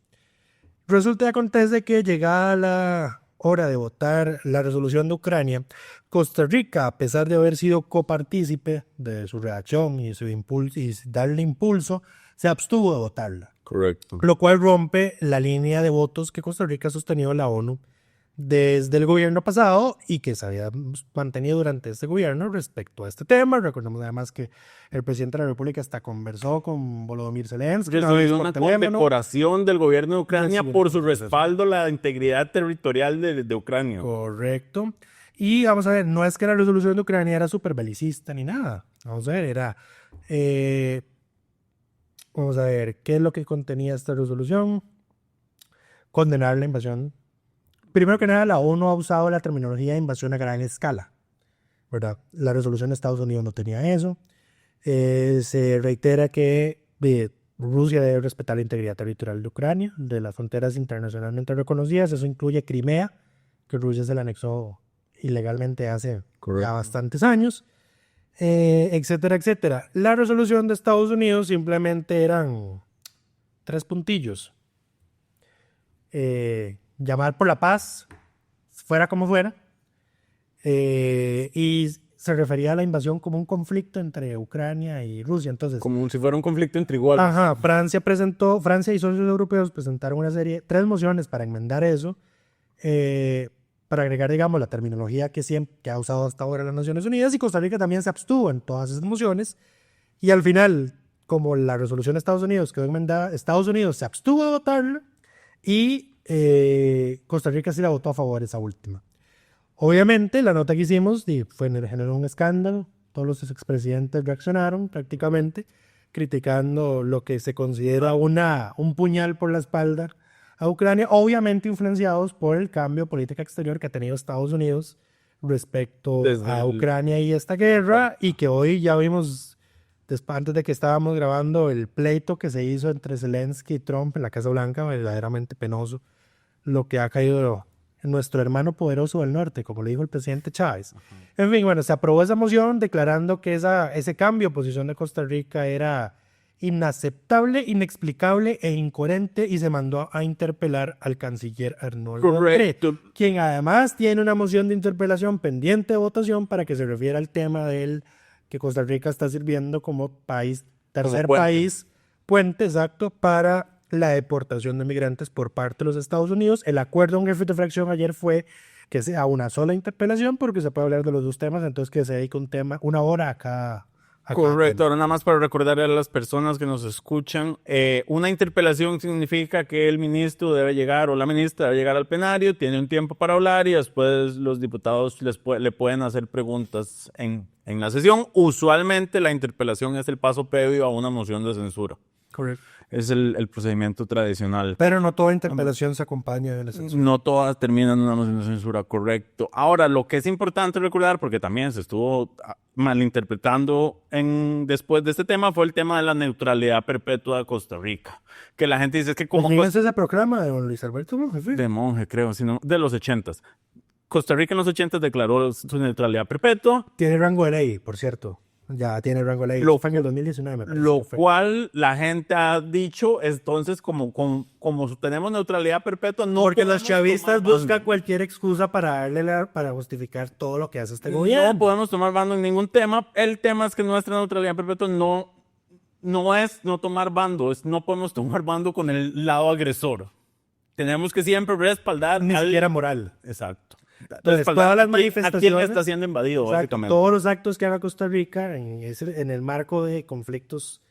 Resulta y acontece que llegada la hora de votar la resolución de Ucrania, Costa Rica, a pesar de haber sido copartícipe de su redacción y darle impulso, se abstuvo de votarla. Correcto. Lo cual rompe la línea de votos que Costa Rica ha sostenido en la ONU desde el gobierno pasado y que se había mantenido durante este gobierno respecto a este tema. Recordemos además que el presidente de la República hasta conversó con Volodymyr Zelensky. Recibió una condecoración del gobierno de Ucrania por su respaldo a la integridad territorial de Ucrania. Correcto. Y vamos a ver, no es que la resolución de Ucrania era súper belicista ni nada. Vamos a ver, era... Vamos a ver, ¿qué es lo que contenía esta resolución? Condenar la invasión. Primero que nada, la ONU ha usado la terminología de invasión a gran escala, ¿verdad? La resolución de Estados Unidos no tenía eso. Se reitera que Rusia debe respetar la integridad territorial de Ucrania, de las fronteras internacionalmente reconocidas. Eso incluye Crimea, que Rusia se la anexó ilegalmente hace ya bastantes años. Etcétera, etcétera. La resolución de Estados Unidos simplemente eran 3 puntillos. Llamar por la paz, fuera como fuera, y se refería a la invasión como un conflicto entre Ucrania y Rusia. Entonces, como si fuera un conflicto entre iguales. Ajá, Francia y socios europeos presentaron 3 mociones para enmendar eso, para agregar, digamos, la terminología que ha usado hasta ahora las Naciones Unidas, y Costa Rica también se abstuvo en todas esas mociones, y al final, como la resolución de Estados Unidos quedó enmendada, Estados Unidos se abstuvo de votarla, y Costa Rica sí la votó a favor esa última. Obviamente, la nota que hicimos generó un escándalo, todos los expresidentes reaccionaron prácticamente, criticando lo que se considera un puñal por la espalda a Ucrania, obviamente influenciados por el cambio de política exterior que ha tenido Estados Unidos respecto a Ucrania y esta guerra, y que hoy ya vimos, antes de que estábamos grabando, el pleito que se hizo entre Zelensky y Trump en la Casa Blanca, verdaderamente penoso, lo que ha caído en nuestro hermano poderoso del norte, como le dijo el presidente Chávez. En fin, bueno, se aprobó esa moción declarando que ese cambio de posición de Costa Rica era inaceptable, inexplicable e incoherente, y se mandó a interpelar al canciller Arnoldo André, quien además tiene una moción de interpelación pendiente de votación para que se refiera al tema que Costa Rica está sirviendo como tercer país puente, exacto, para la deportación de migrantes por parte de los Estados Unidos. El acuerdo en jefe de fracción ayer fue que sea una sola interpelación porque se puede hablar de los 2 temas, entonces que se dedique una hora a Correcto, ahora nada más para recordarle a las personas que nos escuchan, una interpelación significa que el ministro debe llegar o la ministra debe llegar al plenario, tiene un tiempo para hablar y después los diputados le pueden hacer preguntas en la sesión. Usualmente la interpelación es el paso previo a una moción de censura. Correcto. Es el procedimiento tradicional. Pero no toda interpelación se acompaña de la censura. No todas terminan en una moción de censura, correcto. Ahora, lo que es importante recordar, porque también se estuvo malinterpretando después de este tema, fue el tema de la neutralidad perpetua de Costa Rica. Que la gente dice que como... ¿Quién es ese programa de don Luis Alberto Monge? De Monge, creo, sino de los 80s. Costa Rica en los 80s declaró su neutralidad perpetua. Tiene rango de ley, por cierto. Ya tiene rango de ley. Fue en el 2019, me parece. Lo cual la gente ha dicho, entonces, como tenemos neutralidad perpetua, no... Porque los chavistas buscan cualquier excusa para justificar todo lo que hace este gobierno. No podemos tomar bando en ningún tema. El tema es que nuestra neutralidad perpetua no es no tomar bando, no podemos tomar bando con el lado agresor. Tenemos que siempre respaldar... Ni siquiera moral. Exacto. Entonces, todas las manifestaciones... ¿A quién está siendo invadido, exacto, básicamente? Todos los actos que haga Costa Rica en el marco de conflictos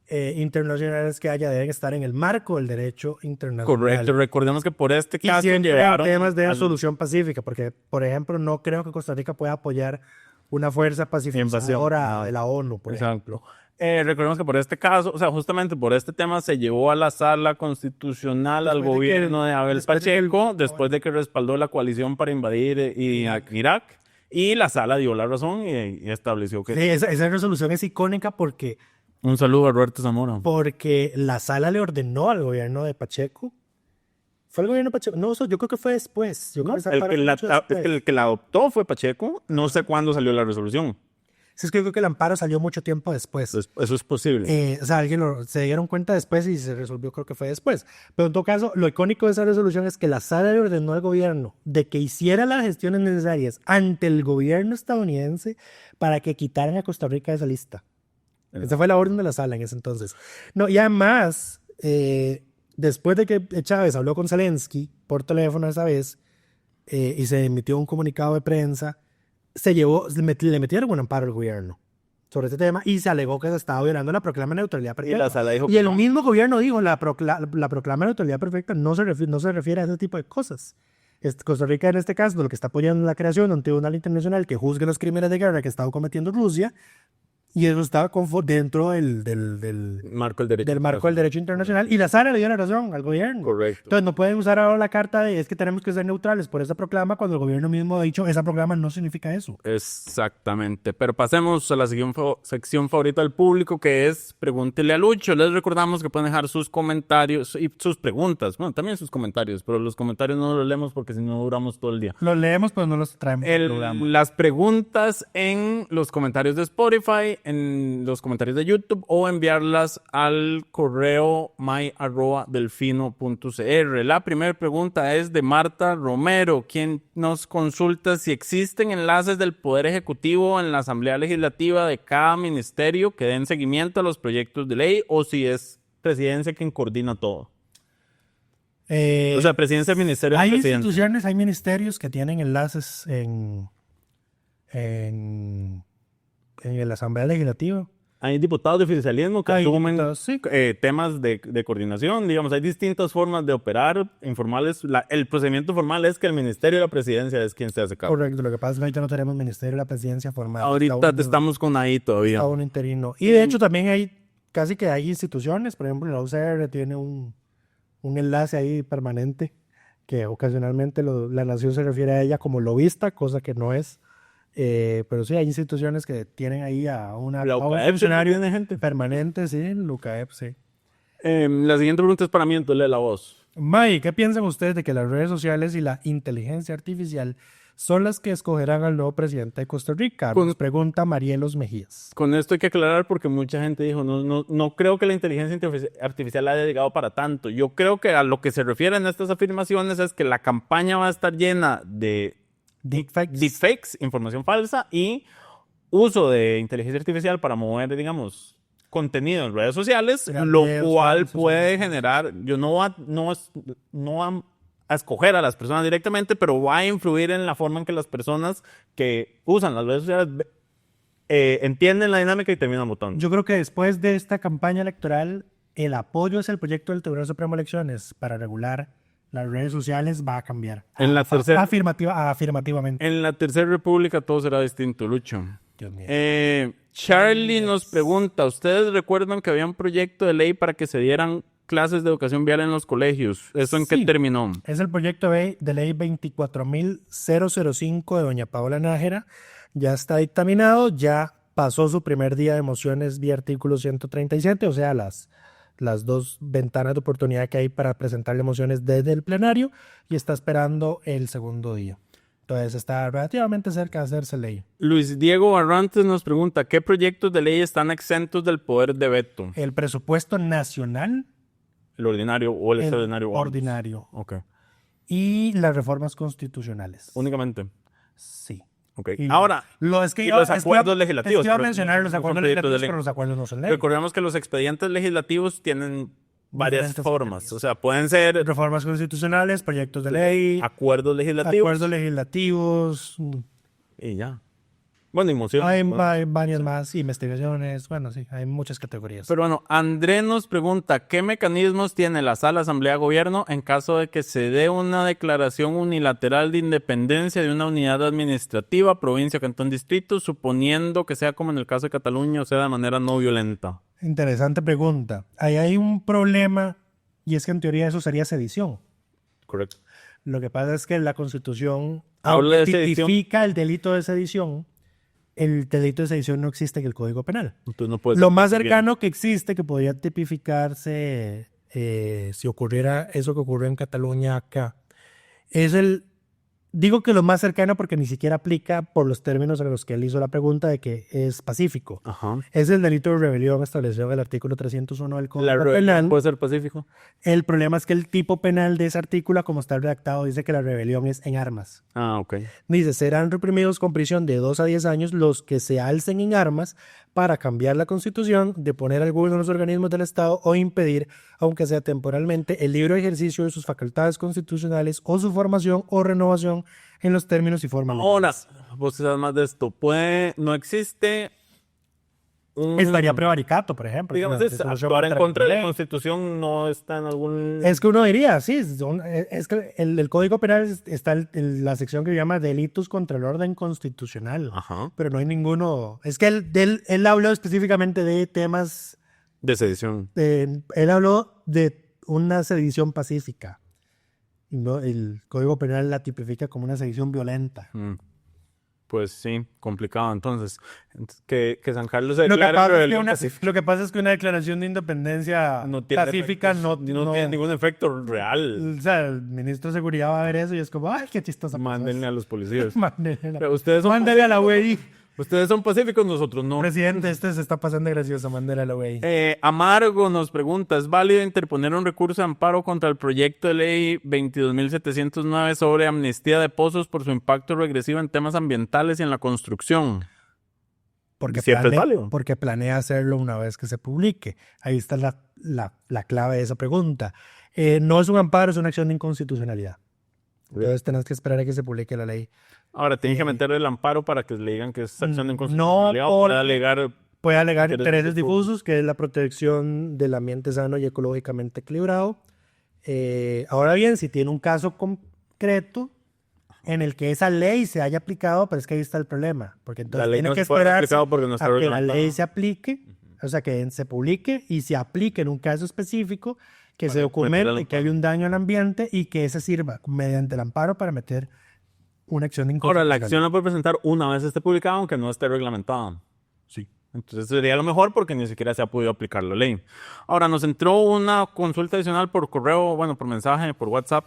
internacionales que haya deben estar en el marco del derecho internacional. Correcto. Recordemos que por este caso... Y siempre temas de solución pacífica, porque, por ejemplo, no creo que Costa Rica pueda apoyar una fuerza pacificadora de la ONU, por ejemplo. Recordemos que por este caso, o sea, justamente por este tema se llevó a la sala constitucional al gobierno de Abel Pacheco, después de que respaldó la coalición para invadir Irak, y la sala dio la razón y estableció que... Sí, esa resolución es icónica porque... Un saludo a Roberto Zamora. Porque la sala le ordenó al gobierno de Pacheco. ¿Fue el gobierno de Pacheco? No, yo creo que fue después. El que la adoptó fue Pacheco, no sé cuándo salió la resolución. Sí, es que yo creo que el amparo salió mucho tiempo después. Eso es posible. O sea, se dieron cuenta después y se resolvió, creo que fue después. Pero en todo caso, lo icónico de esa resolución es que la sala le ordenó al gobierno de que hiciera las gestiones necesarias ante el gobierno estadounidense para que quitaran a Costa Rica de esa lista. Esa fue la orden de la sala en ese entonces. No, y además, después de que Chávez habló con Zelensky por teléfono esa vez y se emitió un comunicado de prensa, le metieron un amparo al gobierno sobre este tema y se alegó que se estaba violando la proclama de neutralidad perfecta. Y la sala dijo y el mismo gobierno dijo la proclama de neutralidad perfecta no se refiere a ese tipo de cosas. Costa Rica en este caso lo que está apoyando la creación de un tribunal internacional que juzgue los crímenes de guerra que ha estado cometiendo Rusia. Y eso estaba dentro del marco del derecho internacional. Y la sala le dio la razón al gobierno. Correcto. Entonces no pueden usar ahora la carta de es que tenemos que ser neutrales por esa proclama cuando el gobierno mismo ha dicho esa proclama no significa eso. Exactamente. Pero pasemos a la sección favorita del público, que es Pregúntele a Lucho. Les recordamos que pueden dejar sus comentarios y sus preguntas. Bueno, también sus comentarios, pero los comentarios no los leemos porque si no duramos todo el día. Los leemos, pero no los traemos. Las preguntas en los comentarios de Spotify, en los comentarios de YouTube, o enviarlas al correo my@delfino.cr. La primera pregunta es de Marta Romero, quien nos consulta si existen enlaces del Poder Ejecutivo en la Asamblea Legislativa de cada ministerio que den seguimiento a los proyectos de ley, o si es Presidencia quien coordina todo. O sea, Presidencia del Ministerio del Presidente. Hay instituciones, hay ministerios que tienen enlaces en la Asamblea Legislativa. Hay diputados de oficialismo que asumen temas de coordinación. Digamos, hay distintas formas de operar informales. El procedimiento formal es que el Ministerio de la Presidencia es quien se hace cargo. Correcto. Lo que pasa es que ahorita no tenemos Ministerio de la Presidencia formal. Ahorita estamos con ahí todavía. A un interino. Y de hecho también hay instituciones. Por ejemplo, la UCR tiene un enlace ahí permanente que ocasionalmente la nación se refiere a ella como lobista, cosa que no es. Pero sí, hay instituciones que tienen ahí a un funcionario de gente permanente, sí, el UCAEP, sí. La siguiente pregunta es para mí, entonces lee la voz. May, ¿qué piensan ustedes de que las redes sociales y la inteligencia artificial son las que escogerán al nuevo presidente de Costa Rica? Nos pregunta Marielos Mejías. Con esto hay que aclarar porque mucha gente dijo, no creo que la inteligencia artificial haya llegado para tanto. Yo creo que a lo que se refieren a estas afirmaciones es que la campaña va a estar llena de deepfakes, información falsa y uso de inteligencia artificial para mover, digamos, contenido en redes sociales, lo cual puede generar, no va a escoger a las personas directamente, pero va a influir en la forma en que las personas que usan las redes sociales entienden la dinámica y terminan votando. Yo creo que después de esta campaña electoral, el apoyo hacia el proyecto del Tribunal Supremo de Elecciones para regular las redes sociales va a cambiar. En la tercera, Afirmativamente. en la Tercera República todo será distinto, Lucho. Dios mío. Charlie nos pregunta, ¿ustedes recuerdan que había un proyecto de ley para que se dieran clases de educación vial en los colegios? ¿Eso en qué Sí. terminó? Es el proyecto de ley 24.005 de doña Paola Nájera. Ya está dictaminado, ya pasó su primer día de mociones vía artículo 137, o sea, las dos ventanas de oportunidad que hay para presentarle mociones desde el plenario, y está esperando el segundo día. Entonces está relativamente cerca de hacerse ley. Luis Diego Barrantes nos pregunta, ¿qué proyectos de ley están exentos del poder de veto? El presupuesto nacional, ¿El ordinario o el extraordinario? ordinario, Ok. y las reformas constitucionales. Únicamente. Sí. Ok. Y Ahora, los que y yo- los es que acuerdos yo- legislativos, es que iba a pero mencionar los no son acuerdos proyectos de legislativos, ley. pero los acuerdos no son ley. recordemos que los expedientes legislativos tienen varias Diferentes formas. O sea, pueden ser Reformas constitucionales, proyectos de ley, acuerdos legislativos acuerdos legislativos, y ya. Bueno, y mociones. hay, Bueno. hay varias más, investigaciones, bueno, sí, hay muchas categorías. Pero bueno, André nos pregunta, ¿qué mecanismos tiene la Sala Asamblea Gobierno en caso de que se dé una declaración unilateral de independencia de una unidad administrativa, provincia, cantón, distrito, suponiendo que sea como en el caso de Cataluña, o sea, de manera no violenta? Interesante pregunta. Ahí hay un problema, y es que en teoría eso sería sedición. Correcto. Lo que pasa es que la Constitución Habla de aunque sedición. tipifica el delito de sedición. El delito de sedición no existe en el Código Penal. Entonces no puede Lo ser más bien. cercano que existe, que podría tipificarse si ocurriera eso que ocurrió en Cataluña acá, es el... Digo que lo más cercano porque ni siquiera aplica por los términos en los que él hizo la pregunta de que es pacífico. Ajá. Es el delito de rebelión establecido en el artículo 301 del La Código rebelión Penal. puede ser pacífico. El problema es que el tipo penal de ese artículo, como está redactado, dice que la rebelión es en armas. Ah, ok. Dice, serán reprimidos con prisión de 2 a 10 años los que se alcen en armas para cambiar la Constitución, deponer algunos de los organismos del Estado o impedir, aunque sea temporalmente, el libre ejercicio de sus facultades constitucionales o su formación o renovación en los términos y formas Ahora, legales. vos sabes más de esto. No existe un... Estaría prevaricato, por ejemplo. Digamos, Una es disolución actuar en contra de la ley. Constitución no está en algún... Es que uno diría, sí, es que el Código Penal está la sección que llama delitos contra el orden constitucional, Ajá. pero no hay ninguno. Es que él habló específicamente de temas, De sedición. él habló de una sedición pacífica. No, el Código Penal la tipifica como una sedición violenta. Pues sí, complicado. Entonces, que San Carlos se Lo que, declare pasa es que rebelión una, pacífica lo que pasa es que una declaración de independencia no tiene pacífica efectos, no tiene ningún efecto real. O sea, el ministro de Seguridad va a ver eso y es como, ay, qué chistosa. Mándenle a los policías. Mándenle Pero ustedes son Mándale a la güey. Ustedes son pacíficos, nosotros no. Presidente, este se está pasando de gracioso, mándale a la güey. Amargo nos pregunta, ¿es válido interponer un recurso de amparo contra el proyecto de ley 22.709 sobre amnistía de pozos por su impacto regresivo en temas ambientales y en la construcción? Porque siempre es válido. Porque planea hacerlo una vez que se publique. Ahí está la clave de esa pregunta. No es un amparo, es una acción de inconstitucionalidad. Entonces tenés que esperar a que se publique la ley. Ahora, tienen que meter el amparo para que le digan que es acción de No, inconstitucionalidad o puede alegar... Puede alegar Intereses intereses difusos, que es la protección del ambiente sano y ecológicamente equilibrado. Ahora bien, si tiene un caso concreto en el que esa ley se haya aplicado, pero es que ahí está el problema. Porque entonces La ley tiene no que se puede esperar aplicar porque no está a que la reglamentada. ley se aplique, o sea, que se publique y se aplique en un caso específico, que se documente que hay un daño al ambiente y que ese sirva mediante el amparo para meter una acción de Ahora, la inconstitucionalidad. acción la puede presentar una vez esté publicada, aunque no esté reglamentada. Sí. Entonces sería lo mejor porque ni siquiera se ha podido aplicar la ley. Ahora, nos entró una consulta adicional por correo, bueno, por mensaje, por WhatsApp,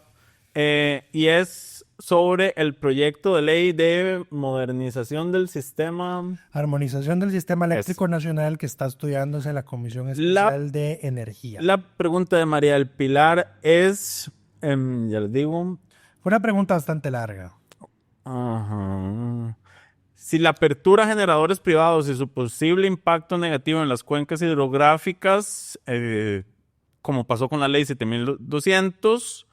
y es sobre el proyecto de ley de modernización del sistema... Armonización del sistema eléctrico nacional que está estudiándose en la Comisión Especial de Energía. La pregunta de María del Pilar es, ya les digo... Fue una pregunta bastante larga. Ajá. Si la apertura a generadores privados y su posible impacto negativo en las cuencas hidrográficas, como pasó con la ley 7200,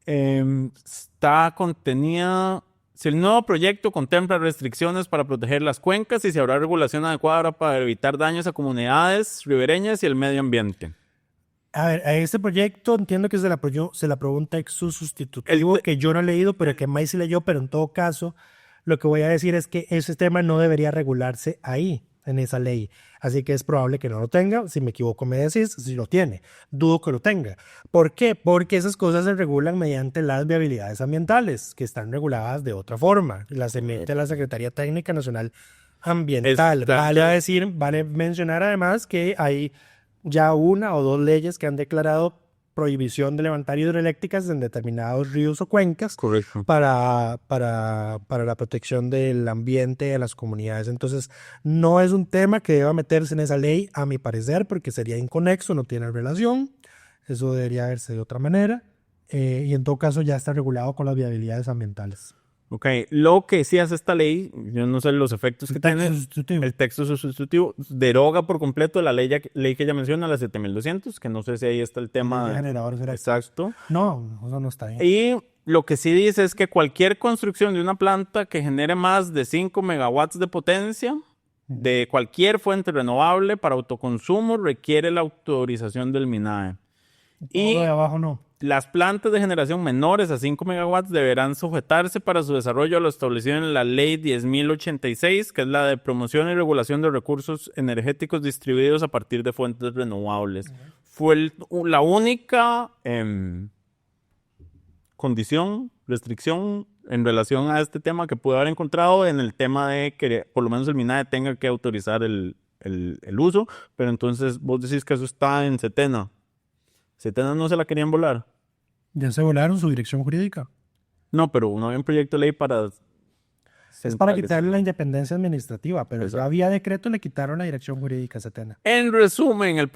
está contenida si el nuevo proyecto contempla restricciones para proteger las cuencas y si habrá regulación adecuada para evitar daños a comunidades ribereñas y el medio ambiente. A ver, a este proyecto entiendo que se le aprobó un texto sustitutivo que yo no he leído, pero que May sí leyó, pero en todo caso, lo que voy a decir es que ese tema no debería regularse ahí, en esa ley. Así que es probable que no lo tenga. Si me equivoco me decís, si lo tiene. Dudo que lo tenga. ¿Por qué? Porque esas cosas se regulan mediante las viabilidades ambientales, que están reguladas de otra forma. Las emite la Secretaría Técnica Nacional Ambiental. Vale mencionar además que hay ya 1 o 2 leyes que han declarado prohibición de levantar hidroeléctricas en determinados ríos o cuencas. Correcto. Para la protección del ambiente y de las comunidades. Entonces, no es un tema que deba meterse en esa ley, a mi parecer, porque sería inconexo, no tiene relación. Eso debería verse de otra manera. Y en todo caso ya está regulado con las viabilidades ambientales. Ok, lo que sí hace esta ley, yo no sé los efectos que tiene, el texto sustitutivo deroga por completo la ley que ella menciona, la 7200, que no sé si ahí está el tema. Generadores exacto. No, eso no está bien. Y lo que sí dice es que cualquier construcción de una planta que genere más de 5 megawatts de potencia de cualquier fuente renovable para autoconsumo requiere la autorización del MINAE. Y todo de abajo no. Las plantas de generación menores a 5 megawatts deberán sujetarse para su desarrollo a lo establecido en la Ley 10.086, que es la de promoción y regulación de recursos energéticos distribuidos a partir de fuentes renovables. Fue la única condición, restricción en relación a este tema que pude haber encontrado en el tema de que por lo menos el MINAE tenga que autorizar el uso, pero entonces vos decís que eso está en Setena. ¿Setena no se la querían volar? Ya se volaron su dirección jurídica. No, pero no había un proyecto de ley para... Es para quitarle la independencia administrativa, pero ya había decreto, le quitaron la dirección jurídica a Setena. En resumen, el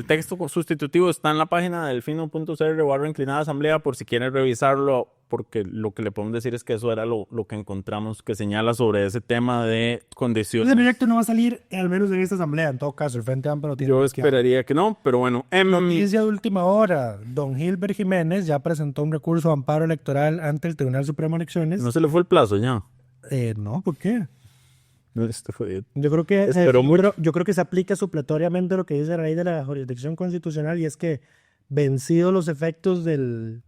texto sustitutivo está en la página del delfino.cr/inclinada asamblea por si quieren revisarlo, porque lo que le podemos decir es que eso era lo que encontramos que señala sobre ese tema de condiciones. Ese proyecto no va a salir, al menos en esta asamblea, en todo caso, el Frente Amplio tiene. Yo esperaría que no, pero bueno. Noticia de última hora, don Gilbert Jiménez ya presentó un recurso de amparo electoral ante el Tribunal Supremo de Elecciones. ¿No se le fue el plazo ya? No, ¿por qué? No, yo creo que se aplica supletoriamente lo que dice la ley de la jurisdicción constitucional, y es que vencidos los efectos del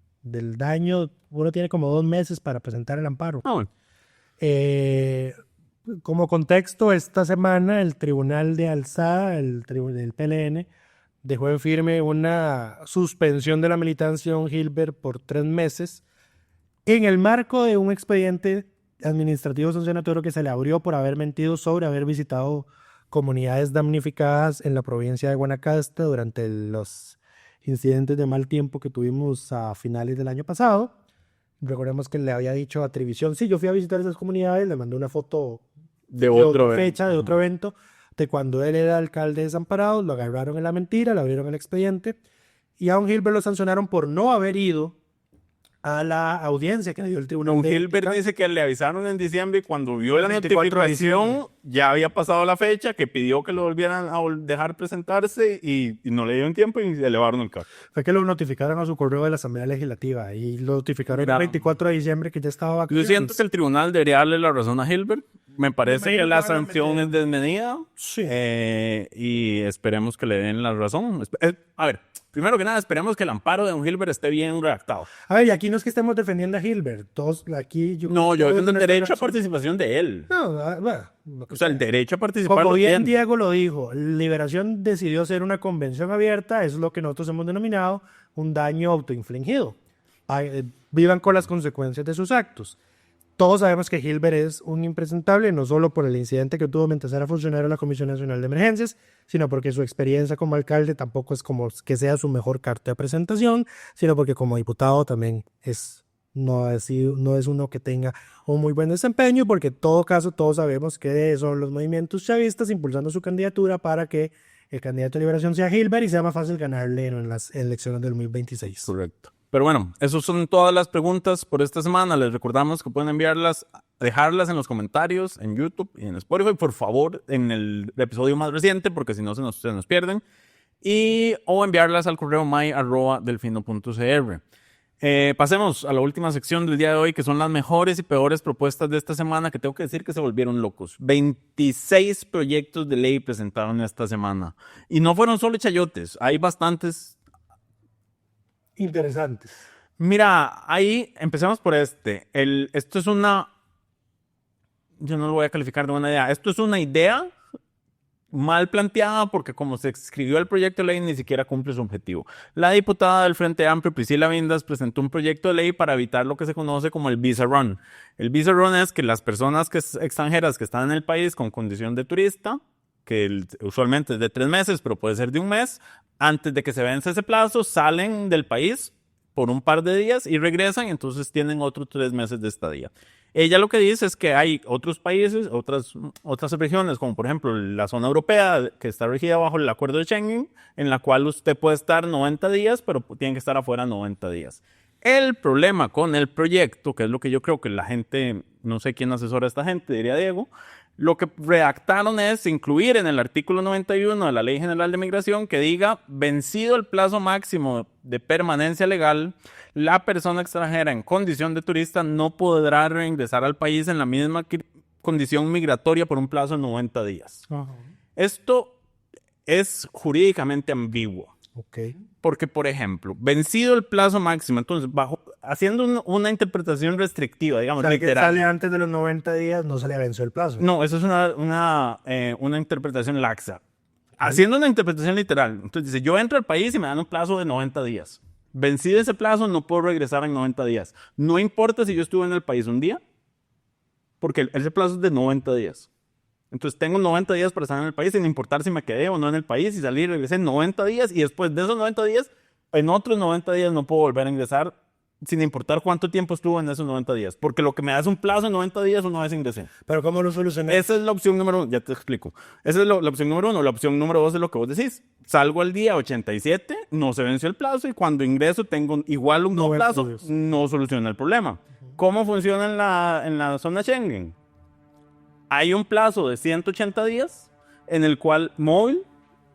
daño, uno tiene como 2 meses para presentar el amparo. Bueno. Como contexto, esta semana el Tribunal de Alzada, del PLN, dejó en firme una suspensión de la militancia de don Gilbert por 3 meses en el marco de un expediente administrativo sancionatorio que se le abrió por haber mentido sobre haber visitado comunidades damnificadas en la provincia de Guanacaste durante los incidentes de mal tiempo que tuvimos a finales del año pasado. Recordemos que le había dicho a Trivisión, sí, yo fui a visitar esas comunidades, le mandé una foto de otro evento, de cuando él era alcalde de Desamparados, lo agarraron en la mentira, le abrieron el expediente, y a don Gilbert lo sancionaron por no haber ido a la audiencia que dio el tribunal. Don Gilbert dice que le avisaron en diciembre y cuando vio la notificación ya había pasado la fecha, que pidió que lo volvieran a dejar presentarse y no le dieron tiempo y se elevaron el cargo. Fue que lo notificaron a su correo de la Asamblea Legislativa y lo notificaron el 24 de diciembre que ya estaba vacante. Yo siento que el tribunal debería darle la razón a Gilbert. Me parece que la sanción es desmedida. Sí. Y esperemos que le den la razón. A ver, primero que nada, esperemos que el amparo de don Gilbert esté bien redactado. A ver, y aquí no es que estemos defendiendo a Gilbert. Todos aquí... yo el derecho a participación de él. No, bueno, o sea, el derecho a participar. Como bien Diego lo dijo, Liberación decidió hacer una convención abierta. Eso es lo que nosotros hemos denominado un daño autoinfligido. Vivan con las consecuencias de sus actos. Todos sabemos que Gilbert es un impresentable, no solo por el incidente que tuvo mientras era funcionario de la Comisión Nacional de Emergencias, sino porque su experiencia como alcalde tampoco es como que sea su mejor carta de presentación, sino porque como diputado también no es uno que tenga un muy buen desempeño, porque en todo caso todos sabemos que son los movimientos chavistas impulsando su candidatura para que el candidato de Liberación sea Gilbert y sea más fácil ganarle en las elecciones del 2026. Correcto. Pero bueno, esas son todas las preguntas por esta semana. Les recordamos que pueden dejarlas en los comentarios, en YouTube y en Spotify, por favor, en el episodio más reciente, porque si no se nos pierden. O enviarlas al correo may@delfino.cr. Pasemos a la última sección del día de hoy, que son las mejores y peores propuestas de esta semana, que tengo que decir que se volvieron locos. 26 proyectos de ley presentaron esta semana. Y no fueron solo chayotes, hay bastantes. Interesantes. Mira, ahí empecemos por este. Esto es una... Yo no lo voy a calificar de una idea. Esto es una idea mal planteada porque como se escribió el proyecto de ley ni siquiera cumple su objetivo. La diputada del Frente Amplio, Priscila Vindas, presentó un proyecto de ley para evitar lo que se conoce como el visa run. El visa run es que las personas extranjeras que están en el país con condición de turista, que usualmente es de 3 meses, pero puede ser de 1 mes, antes de que se vence ese plazo, salen del país por un par de días y regresan, y entonces tienen otros 3 meses de estadía. Ella lo que dice es que hay otros países, otras regiones, como por ejemplo la zona europea, que está regida bajo el acuerdo de Schengen, en la cual usted puede estar 90 días, pero tiene que estar afuera 90 días. El problema con el proyecto, que es lo que yo creo que la gente, no sé quién asesora a esta gente, diría Diego, lo que redactaron es incluir en el artículo 91 de la Ley General de Migración que diga, vencido el plazo máximo de permanencia legal, la persona extranjera en condición de turista no podrá reingresar al país en la misma condición migratoria por un plazo de 90 días. Esto es jurídicamente ambiguo. Porque, por ejemplo, vencido el plazo máximo, entonces, haciendo una interpretación restrictiva, digamos, O sea, literal. que sale antes de los 90 días, no se le venció el plazo. No, eso es una interpretación laxa. Haciendo una interpretación literal, entonces dice, yo entro al país y me dan un plazo de 90 días. Vencido ese plazo, no puedo regresar en 90 días. No importa si yo estuve en el país un día, porque ese plazo es de 90 días. Entonces tengo 90 días para estar en el país, sin importar si me quedé o no en el país, y salí y regresé en 90 días, y después de esos 90 días, en otros 90 días no puedo volver a ingresar, sin importar cuánto tiempo estuvo en esos 90 días. Porque lo que me da es un plazo de 90 días una vez ingresé. ¿Pero cómo lo solucioné? Esa es la opción número 1, ya te explico. Esa es la opción número 1. La opción número 2 es lo que vos decís. Salgo al día 87, no se venció el plazo, y cuando ingreso tengo igual un nuevo plazo, no soluciona el problema. ¿Cómo funciona en la zona Schengen? Hay un plazo de 180 días en el cual móvil,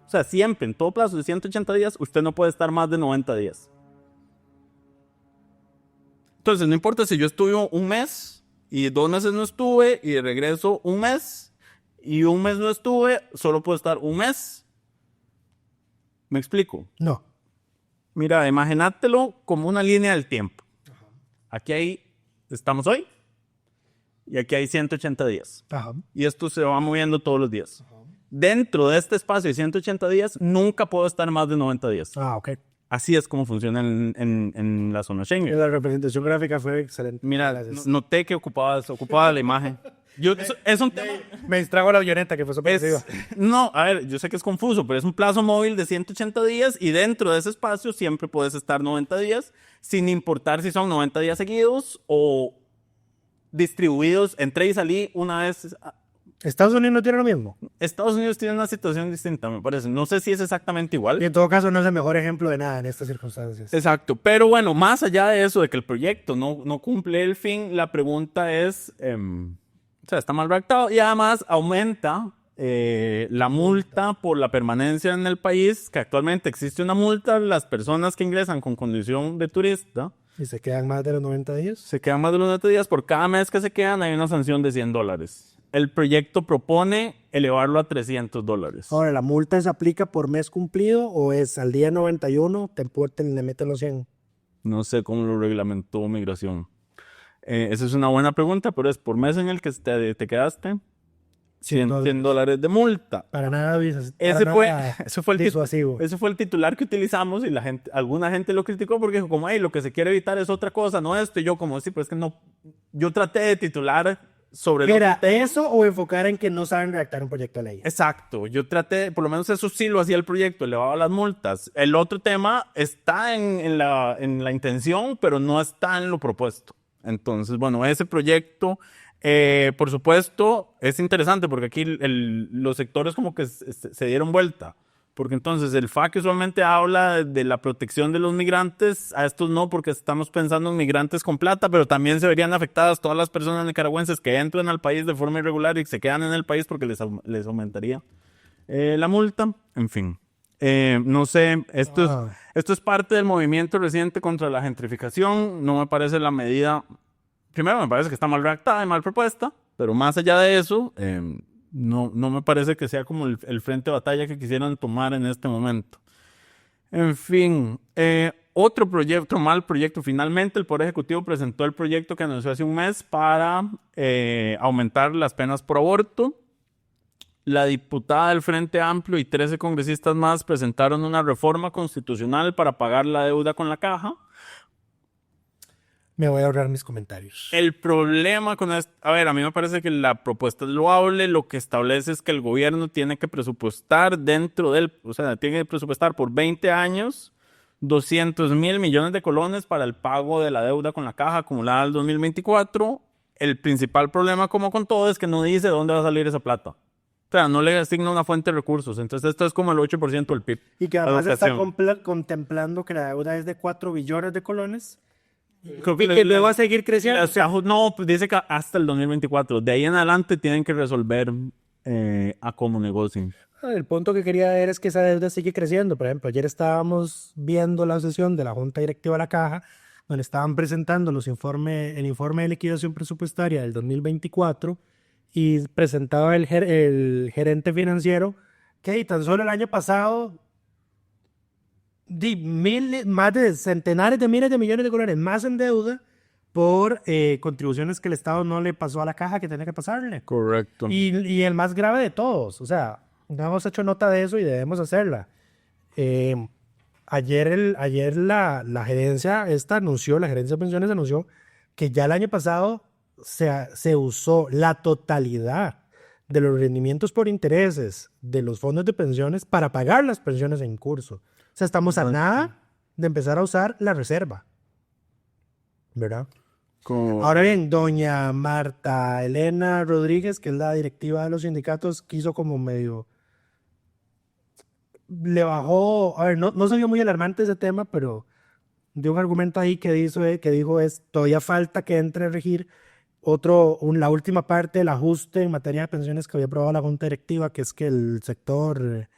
o sea, siempre en todo plazo de 180 días, usted no puede estar más de 90 días. Entonces, no importa si yo estuve 1 mes y 2 meses no estuve y regreso 1 mes y 1 mes no estuve, solo puedo estar 1 mes. ¿Me explico? No. Mira, imagínatelo como una línea del tiempo. Aquí estamos hoy y aquí hay 180 días. Y esto se va moviendo todos los días. Dentro de este espacio de 180 días, nunca puedo estar más de 90 días. Así es como funciona en la zona Schengen. La representación gráfica fue excelente. Mira, noté que ocupaba la imagen. Es un tema... Me distrago la avioneta que fue sorpresiva. No, a ver, yo sé que es confuso, pero es un plazo móvil de 180 días y dentro de ese espacio siempre puedes estar 90 días, sin importar si son 90 días seguidos o distribuidos, entré y salí una vez. ¿Estados Unidos no tiene lo mismo? Estados Unidos tiene una situación distinta, me parece. No sé si es exactamente igual. Y en todo caso no es el mejor ejemplo de nada en estas circunstancias. Exacto. Pero bueno, más allá de eso, de que el proyecto no cumple el fin, la pregunta es, o sea, está mal redactado y además aumenta la multa por la permanencia en el país, que actualmente existe una multa a las personas que ingresan con condición de turista. ¿Y se quedan más de los 90 días? Se quedan más de los 90 días. Por cada mes que se quedan hay una sanción de $100. El proyecto propone elevarlo a $300. Ahora, ¿la multa se aplica por mes cumplido o es al día 91 le meten los 100? No sé cómo lo reglamentó Migración. Esa es una buena pregunta, pero es por mes en el que te quedaste, $100 de multa. Para nada, ese fue el titular que utilizamos y alguna gente lo criticó porque dijo como, lo que se quiere evitar es otra cosa, no esto. Y yo como, sí, pero es que no. Yo traté de titular sobre ¿Era eso o enfocar en que no saben redactar un proyecto de ley? Exacto. Yo traté, por lo menos eso sí lo hacía el proyecto, elevaba las multas. El otro tema está en la intención, pero no está en lo propuesto. Entonces, bueno, ese proyecto, por supuesto, es interesante porque aquí los sectores como que se dieron vuelta. Porque entonces el FAC usualmente habla de la protección de los migrantes, a estos no, porque estamos pensando en migrantes con plata, pero también se verían afectadas todas las personas nicaragüenses que entran al país de forma irregular y se quedan en el país porque les aumentaría la multa. En fin, No sé, esto es parte del movimiento reciente contra la gentrificación. No me parece la medida... Primero, me parece que está mal redactada y mal propuesta, pero más allá de eso, no me parece que sea como el frente de batalla que quisieran tomar en este momento. En fin, otro mal proyecto. Finalmente, el Poder Ejecutivo presentó el proyecto que anunció hace un mes para aumentar las penas por aborto. La diputada del Frente Amplio y 13 congresistas más presentaron una reforma constitucional para pagar la deuda con la caja. Me voy a ahorrar mis comentarios. El problema con esto, a ver, a mí me parece que la propuesta es loable. Lo que establece es que el gobierno tiene que presupuestar tiene que presupuestar por 20 años 200.000 millones de colones para el pago de la deuda con la caja acumulada al 2024. El principal problema, como con todo, es que no dice dónde va a salir esa plata. O sea, no le asigna una fuente de recursos. Entonces, esto es como el 8% del PIB. Y que además está contemplando que la deuda es de 4 billones de colones. Creo Y que luego va a seguir creciendo. O sea, no, pues dice que hasta el 2024. De ahí en adelante tienen que resolver a cómo negocien. El punto que quería ver es que esa deuda sigue creciendo. Por ejemplo, ayer estábamos viendo la sesión de la Junta Directiva de la Caja, donde estaban presentando el informe de liquidación presupuestaria del 2024 y presentaba el gerente financiero que tan solo el año pasado más de centenares de miles de millones de dólares más en deuda por contribuciones que el Estado no le pasó a la caja que tenía que pasarle. Correcto. Y el más grave de todos, o sea, no hemos hecho nota de eso y debemos hacerla. Ayer la gerencia la gerencia de pensiones anunció que ya el año pasado se usó la totalidad de los rendimientos por intereses de los fondos de pensiones para pagar las pensiones en curso. O sea, estamos a nada de empezar a usar la reserva, ¿verdad? Ahora bien, doña Marta Elena Rodríguez, que es la directiva de los sindicatos, quiso como medio... Le bajó... A ver, no se vio muy alarmante ese tema, pero dio un argumento ahí que dijo todavía falta que entre a regir la última parte del ajuste en materia de pensiones que había aprobado la Junta Directiva, que es que el sector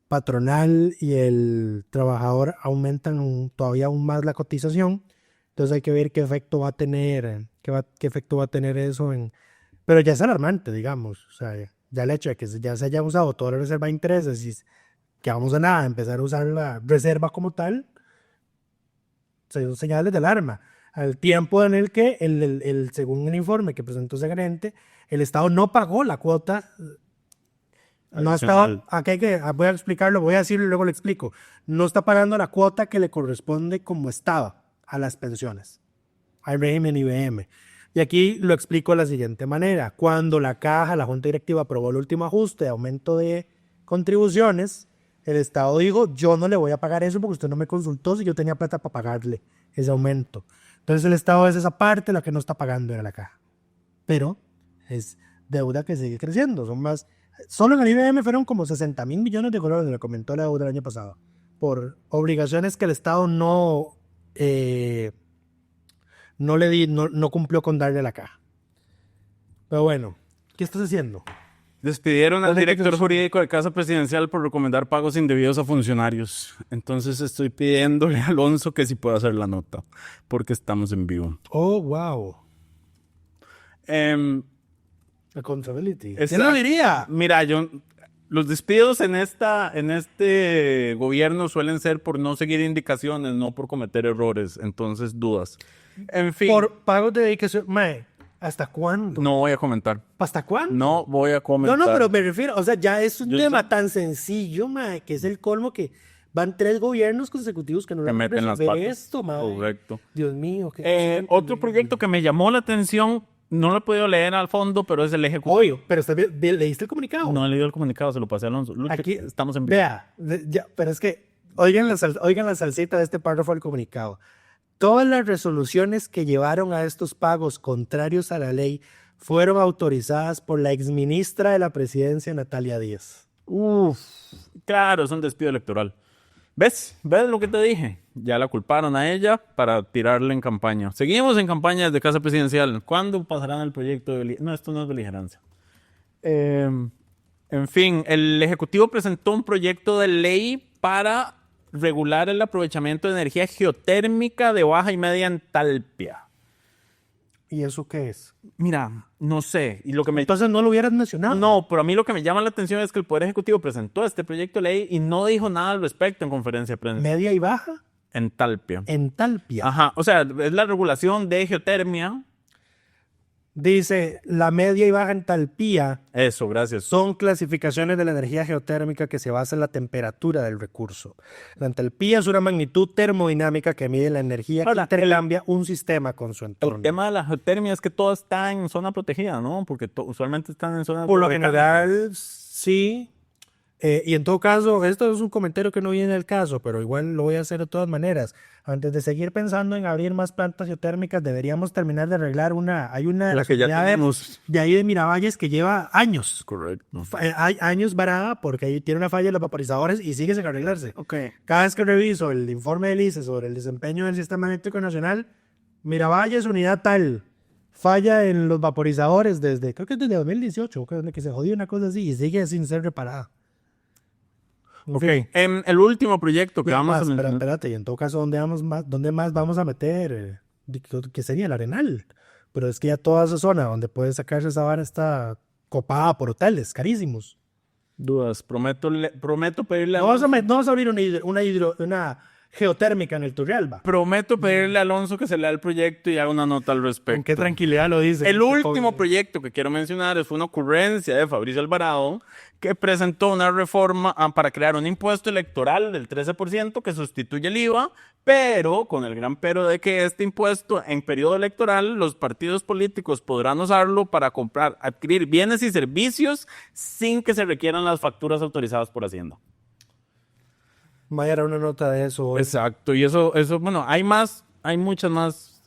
patronal y el trabajador aumentan todavía aún más la cotización. Entonces hay que ver qué efecto va a tener, eso pero ya es alarmante, digamos. O sea, ya el hecho de que ya se haya usado toda la reserva de intereses y que vamos a nada, empezar a usar la reserva como tal, son señales de alarma. Al tiempo en el que, según el informe que presentó ese gerente, el Estado no pagó la cuota. No estaba, voy a explicarlo, voy a decirlo y luego lo explico. No está pagando la cuota que le corresponde como estaba a las pensiones, al régimen IBM. Y aquí lo explico de la siguiente manera. Cuando la Junta Directiva aprobó el último ajuste de aumento de contribuciones, el Estado dijo, yo no le voy a pagar eso porque usted no me consultó si yo tenía plata para pagarle ese aumento. Entonces el Estado es esa parte, la que no está pagando era la caja. Pero es deuda que sigue creciendo. Solo en el IBM fueron como 60.000 millones de colones, le comentó la deuda el año pasado, por obligaciones que el Estado no cumplió con darle a la caja. Pero bueno, ¿qué estás haciendo? Despidieron al director jurídico de Casa Presidencial por recomendar pagos indebidos a funcionarios. Entonces estoy pidiéndole a Alonso que sí pueda hacer la nota, porque estamos en vivo. Oh, wow. Accountability. ¿Quién lo diría? Mira, los despidos en este gobierno suelen ser por no seguir indicaciones, no por cometer errores. Entonces, dudas. En fin. Por pagos de dedicación. ¿Hasta cuándo? No voy a comentar. ¿Hasta cuándo? No voy a comentar. No, pero me refiero, o sea, ya es un tema tan sencillo, que es el colmo que van 3 gobiernos consecutivos que no le meten las patas. Esto, correcto. Dios mío. Otro proyecto que me llamó la atención, no lo he podido leer al fondo, pero es el Ejecutivo. Obvio, pero ¿leíste el comunicado? No he leído el comunicado, se lo pasé a Alonso. Aquí estamos en vivo. Vea, pero es que oigan la salsita de este párrafo del comunicado. Todas las resoluciones que llevaron a estos pagos contrarios a la ley fueron autorizadas por la exministra de la Presidencia, Natalia Díaz. Claro, es un despido electoral. ¿Ves lo que te dije? Ya la culparon a ella para tirarle en campaña. Seguimos en campaña desde Casa Presidencial. ¿Cuándo pasarán el proyecto de beligerancia? No, esto no es beligerancia. En fin, el Ejecutivo presentó un proyecto de ley para regular el aprovechamiento de energía geotérmica de baja y media entalpia. ¿Y eso qué es? Mira, no sé. Y lo que Entonces no lo hubieras mencionado. No, pero a mí lo que me llama la atención es que el Poder Ejecutivo presentó este proyecto de ley y no dijo nada al respecto en conferencia de prensa. ¿Media y baja? Entalpia. Entalpia. Ajá, o sea, es la regulación de geotermia. Dice, la media y baja entalpía Eso, gracias. son clasificaciones de la energía geotérmica que se basa en la temperatura del recurso. La entalpía es una magnitud termodinámica que mide la energía que intercambia un sistema con su entorno. El tema de la geotermia es que todo está en zona protegida, ¿no? Porque usualmente están en zona Por lo general, sí. Y en todo caso, esto es un comentario que no viene al caso, pero igual lo voy a hacer de todas maneras. Antes de seguir pensando en abrir más plantas geotérmicas, deberíamos terminar de arreglar hay una la que ya tenemos. de ahí de Miravalles que lleva años. Correcto. Hay años varada porque ahí tiene una falla en los vaporizadores y sigue sin arreglarse. Okay. Cada vez que reviso el informe del ICE sobre el desempeño del Sistema Eléctrico Nacional, Miravalles, unidad tal, falla en los vaporizadores creo que es desde 2018, que se jodió una cosa así y sigue sin ser reparada. Ok. En el último proyecto que vamos a mencionar. Espérate, y en todo caso, ¿dónde más vamos a meter? ¿Qué sería el Arenal? Pero es que ya toda esa zona donde puede sacarse esa vara está copada por hoteles carísimos. Dudas. Prometo pedirle a No vamos a abrir una geotérmica en el Turrialba. Prometo pedirle a Alonso que se lea el proyecto y haga una nota al respecto. Con qué tranquilidad lo dice. El último proyecto que quiero mencionar es una ocurrencia de Fabricio Alvarado, que presentó una reforma para crear un impuesto electoral del 13% que sustituye el IVA, pero con el gran pero de que este impuesto en periodo electoral los partidos políticos podrán usarlo para adquirir bienes y servicios sin que se requieran las facturas autorizadas por Hacienda. Vaya, era una nota de eso hoy. Exacto, y eso, bueno, hay muchas más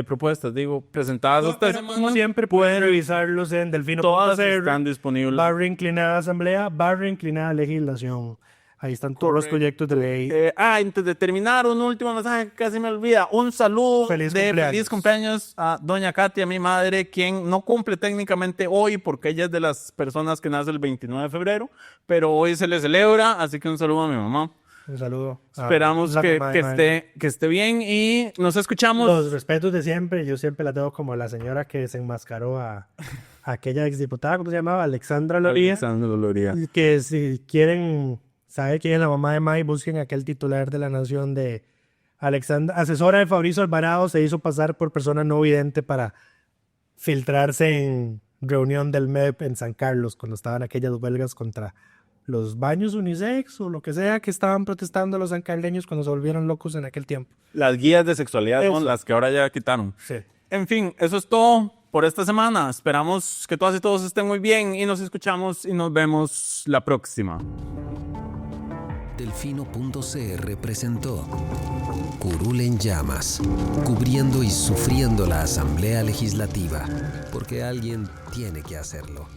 propuestas, presentadas esta semana. Como siempre, pueden revisarlos en delfino.cr. Todas están disponibles. Barra inclinada asamblea, barra inclinada legislación. Ahí están todos los proyectos de ley. Antes de terminar, un último mensaje que casi me olvida. Un saludo feliz cumpleaños a doña Katia, mi madre, quien no cumple técnicamente hoy porque ella es de las personas que nace el 29 de febrero, pero hoy se le celebra, así que un saludo a mi mamá. Un saludo. Esperamos que esté bien y nos escuchamos. Los respetos de siempre. Yo siempre la tengo como la señora que desenmascaró a aquella exdiputada, ¿cómo se llamaba? Alexandra Loría. Que si quieren saber quién es la mamá de May, busquen aquel titular de La Nación de Alexandra. Asesora de Fabricio Alvarado, se hizo pasar por persona no vidente para filtrarse en reunión del MEP en San Carlos cuando estaban aquellas huelgas contra los baños unisex o lo que sea que estaban protestando los sancarleños cuando se volvieron locos en aquel tiempo. Las guías de sexualidad son las que ahora ya quitaron. Sí. En fin, eso es todo por esta semana. Esperamos que todas y todos estén muy bien y nos escuchamos y nos vemos la próxima. Delfino.cr presentó Curul en llamas, cubriendo y sufriendo la Asamblea Legislativa, porque alguien tiene que hacerlo.